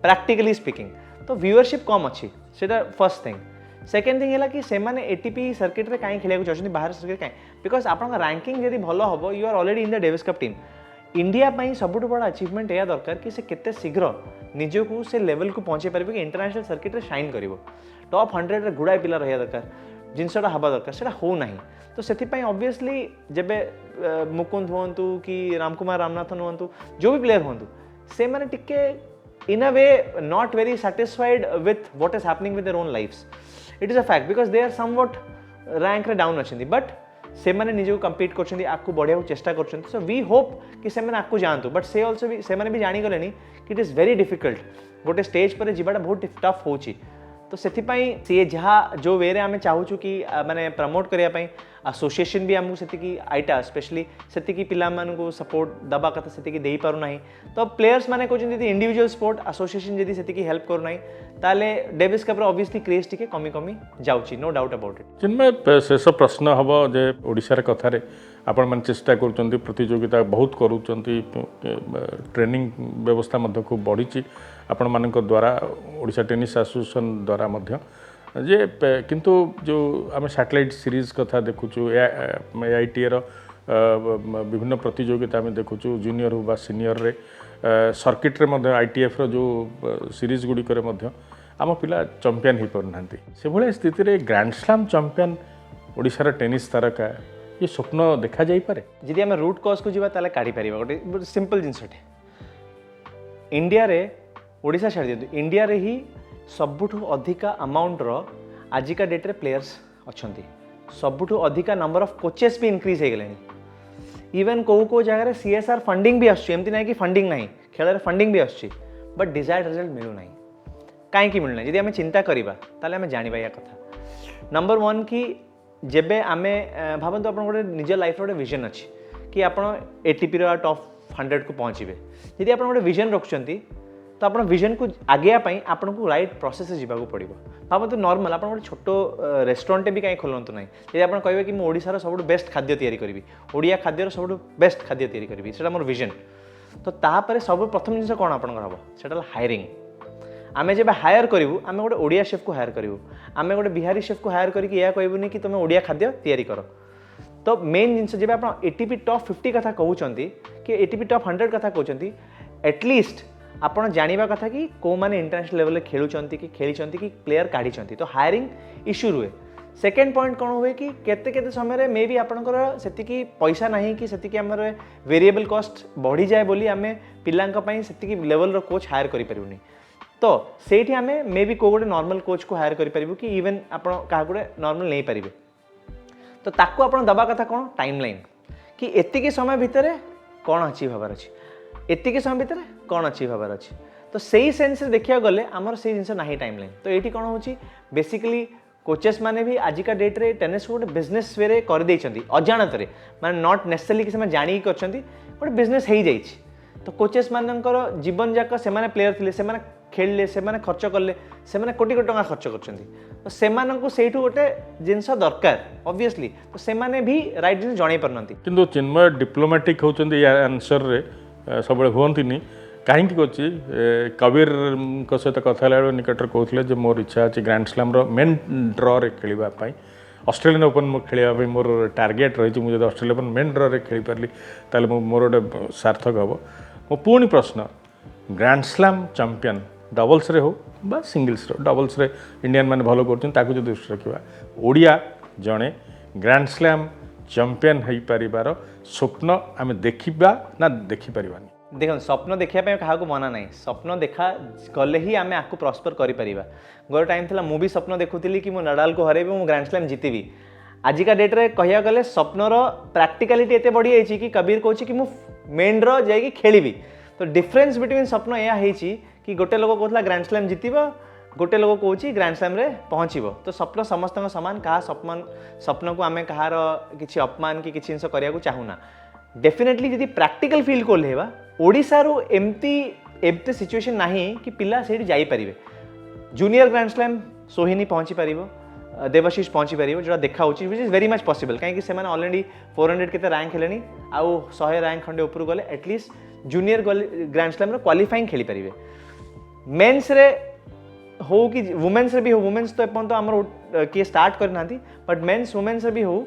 प्रैक्टिकली स्पीकिंग तो व्यूअरशिप कम अच्छी से फर्स्ट थिंग सेकेंड थिंग है कि सेमाने ATP सर्किट रे कहीं खेला चाहते बाहर सर्किट कहीं बिकज आप रैंकिंग जब भल हम you are already in the Davis cup team India सबुठ बड़ा अचिवमेंट यह दरकार कि से केते शीघ्र निजको से लेवल को पहुँचे पारे कि इंटरनेशनल सर्किट रे शाइन कर टॉप 100 रे गुड़ाए पिला रहा दरकार जिनसा हवा दरकार से हो ना तो से ऑब्वियसली जब मुकुंद हूँ कि रामकुमार रामनाथन हूँ जो भी प्लेयर हूँ से मैंने टिके in a way not very satisfied with what is happening with their own lifes it is a fact because they are somewhat rank रे डाउन अच्छे बट से मैंने निजको कम्पीट कर आपको बढ़िया चेष्टा कर सो वी होप कि से आपको जातु बट से ऑल्सो भी से भी जानीगले कि इट इज़ वेरी डिफिकल्ट गोटे स्टेज पर जीवाटा बहुत टफ हो तो से सी जहाँ जो वे आम चाहूँ कि माने प्रमोट करने एसोसिएशन भी आमको से आईटा स्पेशली से पिला सपोर्ट दबा कथा से दे पारना तो प्लेयर्स मैंने कहते इंडिविजुअल स्पोर्ट एसोसिएशन जदि से हेल्प करना ताले डेविस कप ऑब्वियसली क्रेज टिके कमी कमी जाऊँगी नो डाउट अबाउट इट जिनमें शेष प्रश्न हम जे ओडिशार कथार आपण मैंने चेष्टा कर प्रतियोगिता बहुत करुँच ट्रेनिंग व्यवस्था खूब बढ़ी आपण मान द्वारा ओडिशा टेनिस एसोसिएशन द्वारा जे किंतु जो आम सैटेलाइट सीरीज कथा देखुचु AITA विभिन्न प्रतियोगिता आम देखुचु जूनियर हो बा सीनियर रे सर्किट रे ITF रो जो सीरीज गुड़िक आम पिला चंपियन हो पारना से भाई स्थिति रे ग्रैंड स्लैम चंपियन ओडिशार टेनिस तारका ये स्वप्न देखा जाई पारे जदि आम रूट कॉज को जीवा ताले काढ़ी परिबा गोटे सिंपल जिनसटे इंडिया रे ओडिशा छाड़ दियंतु इंडिया रे ही सबुठु अधिका अमाउंट रो आजिका डेट रे प्लेयर्स अछंती सबुठु अधिका नंबर ऑफ कोचेस भी इंक्रीज हो गले इवन को जगह CSR फंडिंग भी आमती ना कि फंडिंग ना खेल फंडिंग भी आसुच्छी बट डिजायर्ड रिजल्ट मिलूना कहीं मिलूना जब आम चिंता करवा ताले आम जानिबा या कथा नंबर 1 कि जेबे आमे भावतु आप गोटे निज लाइफ गोटे विजन अच्छी कि आप ATP रो टॉप 100 को पहुँचे यदि आप गोटे विजन रखुंट तो आप विजन को आगे आपन को राइट प्रोसेस जावाक पड़ो भावतु नॉर्मल आप गोटे छोट रेस्टोरेंट भी कहीं खोलतु ना यदि आप कहे कि ओडिशार सब बेस्ट खाद्य तैयारी करी ओडिया खाद्यर सब बेस्ट खाद्य तैयारी करी से मोर विजन तो तापर सब प्रथम जिन कौन आप हम हायरिंग आमे जब हायर करूँ आम गोटे ओडिया शेफ को हायर करूँ आम गोटे बिहारी शेफ को हायर करके यह कहबूनी कि तुम ओडिया खाद्य तैयारी कर तो मेन जिनस जब आप ATP टॉप 50 कथा कहते कि ATP टॉप 100 कथा कहते एटलिस्ट आपड़ जाना कथा कि कौ मैंने इंटरनेशनल लेवल में खेलुंट कि खेली कि प्लेयर काढ़ी तो हायरिंग इश्यू रुए सेकेंड पॉइंट कौन हुए कि केते केते समय मे भी आपंकर से पैसा ना कि से आमर वेरिएबल कॉस्ट बढ़ी जाए बोली आम पिलांई से लेवल रो कोच हायर करें तो से आम मे भी कौ गोटे नॉर्मल कोच को हायर करें कि इवन आप गोटे नॉर्मल नहीं पारे तो ताकू आप दबा कथा कौन टाइमलाइन कि एतिकी समय भितर कौन अचीव हबार अच्छी एतिकी समय भितर कौन अचीव हबार अच्छी तो सही सेन्स देखा गले आमर से जिन ना टाइमलाइन तो ये कौन हो बेसिकली कोचेस माने भी आजिका डेट रे टेनिस को गोटे बिजनेस वे कर अजाणत माने नॉट नेसेसरली कि जाणी गोटे बिजनेस हो जाइए तो कोचेस मानकर जीवन जाक से प्लेयर थे से खेलिले से खर्च कले से कोटी कोटी टका खर्च कर से गोटे जिनस दरकार ऑब्वियसली तो से भी राइट जिन जन पारना किंतु चिन्मय डिप्लोमेटिक होती आंसर रे सब हमें कहीं कबीर सहित कथा निकट कहते मोर इच्छा अच्छी ग्रांड स्लैम मेन ड्र रे खेलवाई ऑस्ट्रेलियन ओपन मो खेलिया मोर टार्गेट रही मुझे ऑस्ट्रेलियन ओपन मेन ड्र रे खेली पारली ताले मोर गोटे सार्थक हम मो पुणी प्रश्न ग्रैंड स्लैम चैंपियन डबल्स रे हो बा सिंगल्स डबल्स रे इंडियन मैंने भल कर दृष्टि रखा ओडिया जड़े ग्रैंड स्लैम चैंपियन हो पार स्वप्न आम देखा ना देखिपार देखो स्वप्न देखा क्या मना ना स्वप्न देखा गले ही आम आपको प्रॉस्पर करें गोटे टाइम था मुझे स्वप्न देखुली कि नडाल को हरेबी मु ग्रैंड स्लैम जीतबी आजिका डेट्रे कह गले स्वप्नर प्रैक्टिकालिटी एत बढ़ी जाइए कि कबीर कहूँ कि मेन ड्र जाकि खेली तो डिफरेन्स बिटवीन स्वप्न यह कि गोटे लोक कहला ग्रैंड स्लैम जीतब गोटे लोक कहूँ ग्रैंड स्लैम रे पहुँचब तो स्वप्न समस्त सामान क्या स्वप्न को आम कहार किसी अपमान कि जिन करने को चाहूना डेफिनेटली जदि प्रैक्टिकल फील्ड को ओल्हेबा ओडिशा रो एमती सिचुएशन नाही कि पिला सेठी जाई परिबे जूनियर ग्रैंड स्लैम सोहिनी पहुँची पारिबो देवाशीष पहुँची पारिबो जोड़ा देखा होची which is very much possible कहीं से ऑलरेडी 400 केते रैंक हेलेनी आउ 100 रैंक खंडे ऊपर गले एटलिस्ट जूनियर ग्रैंड स्लैम रो क्वालिफाइंग खेली पारिबे मेंस रे हो कि वुमेन्स रे भी हो वुमेन्स तो एपन तो हमर किए स्टार्ट करना बट मेन्स वुमेन्स रे भी हो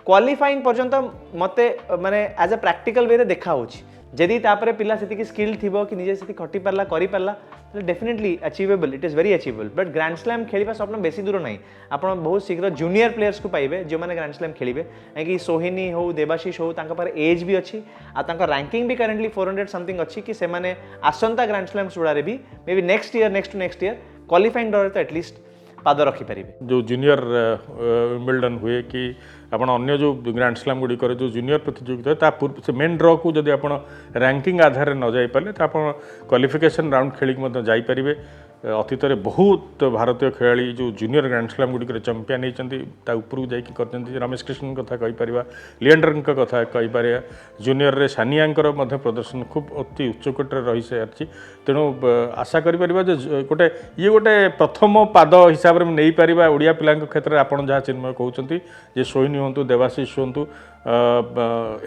क्वालिफाइंग पर्यंत मते माने एज अ प्रैक्टिकल वे देखा होची जदि तापरे पिला सेति स्किल थिबो कि निजे सेति खटी पारला करि पारला तो definitely achievable it is very achievable but grand slam खेलिबा स्वप्न बेसी दूर नहीं आपण बहुत शीघ्र जूनियर प्लेयर्स को पाइबे जो माने ग्रैंड स्लैम खेलिबे कि सोहिनी हो देवाशीष हो तांका पर एज भी अच्छी आ तांका रैंकिंग भी करेंटली 400 समथिंग अच्छी कि से माने आसंता ग्रैंड स्लैम सुड़ारे भी may be next to next year qualifying draw तो एटलिस्ट पाद रखिपारे जो जूनियर विम्बलडन हुए कि आपण अन्य जो ग्रैंड स्लैम गुड़ी करे जो जूनियर प्रतियोगिता पूर्व से मेन ड्र को जब आप रैंकिंग आधार न जाई पारे तो आप क्वालिफिकेशन राउंड खेलिक जापरें अतीत बहुत भारतीय खेलाड़ी जो junior grand slam Gudi champion होती उपरକୁ ଯାଇକି କରିଛନ୍ତି रमेश कृष्ण कथा कहीपर लिएंडर कथा कहीपर जूनियर रे सानियांकर प्रदर्शन खूब अति उच्चकोटर रही सारी तेणु आशा करें गोटे ये गोटे प्रथम पाद हिसाब से नहीं पार ओडिया पिला क्षेत्र में आपड़ जहाँ चिन्मय कहते जे सोहिनी हूँ देवाशीष हूँ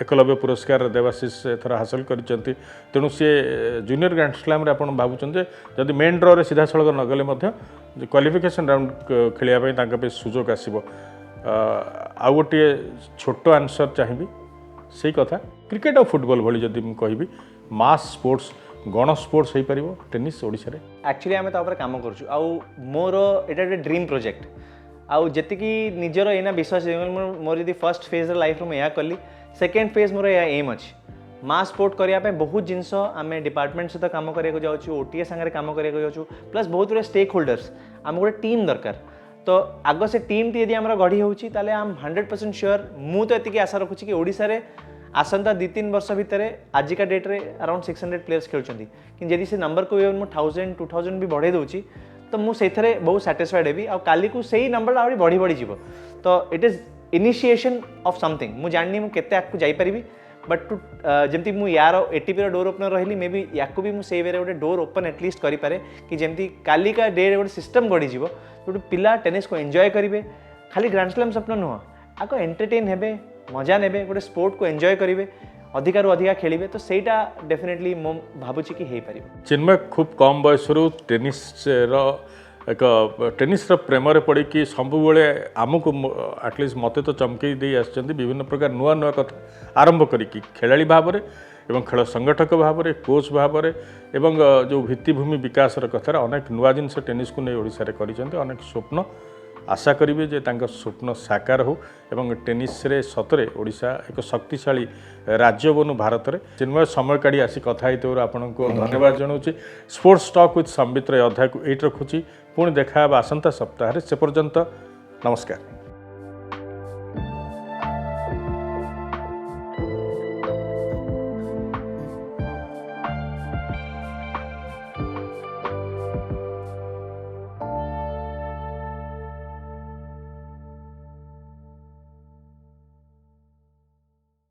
एकलव्य पुरस्कार देवाशीष एथर हासिल करते तेणु सी जूनियर ग्रैंड स्लैम रे आपण भावुं जदि मेन ड्र रे सीधा सड़क नगले क्वालिफिकेशन राउंड खेलिया सुजोग आसो आउ गोटे छोट आंसर चाहिए से कथा क्रिकेट और फुटबॉल भली जदि कहि मास स्पोर्ट्स गण स्पोर्ट्स हो पार टेनिस ओडिशा रे एक्चुअली आम काम करूँ आउ मोर एटा ड्रीम प्रोजेक्ट आउ जी निजर एना विश्वास मोर यदि फर्स्ट फेज लाइफ में यह कली सेकेंड फेज मोर यह एम अच्छी माँ स्पोर्ट करने बहुत जिनस आम डिपार्टमेंट सहित काम करने जाऊँ ओटीए सागर काम करने जाऊँ प्लस बहुत गुड़े स्टेक होल्डर्स आम गोटे टीम दरकार तो आग से टीम टी यदि आम गढ़ी होची ताले आम 100% श्योर मु तो ये आशा रखुची कि ओडिशा रे आसंता 2-3 वर्ष भितर आजिका डेट्रे अराउंड 600 प्लेयर्स खेलुंट कि जदि से नंबर को 1000-2000 भी बढ़े दूची तो मुझे बहुत सैटिस्फाइड हेबी आ काली को सही नंबर आहरी बढ़ी बढ़ी जीव तो it is initiation of something मुझे जाननी मुझे आगे जापरि बट टू जमती मु यार एटीपी डोर ओपनर रही मे बी या भी मुझे वे गोटे डोर ओपन एटलिस्ट करें कि जमी काली का डे गोटे सिस्टम गढ़ी जो पिला टेनिस को एंजॉय करेंगे खाली ग्रैंड स्लैम स्वप्न नुह आग एंटरटेन हे मजा ने गोटे स्पोर्ट को एंजॉय करेंगे अधिकार अधिका खेलिए तो सहीटा डेफिनेटली मो भावुची कि हो पार चिन्मय खूब कम बयस टेनिस एक टेनिस प्रेम पड़ी कि सब आमको आटलिस्ट मत तो चमकई दे विभिन्न प्रकार नुआ नुआ कथा आरंभ करी खेलाड़ी भाव में खेल संगठक भाव में कोच भाव में जो भित्तिभूमि विकास कथार अनेक नुआ जिनस टेनिस को नहीं ओडिशा रे करिसेंते अनेक स्वप्न आशा करेंगे जे तांका स्वप्न साकार हो एवं टेनिस रे सतरे ओडिशा एक शक्तिशाली राज्य बनू भारत में चिन्मय समय काढ़ी आसी कथा आपन को धन्यवाद जनाऊँ स्पोर्ट्स टॉक विथ संबित अध्याय को ये रखुची पुणी देखा आसंता सप्ताह से पर्यंत नमस्कार।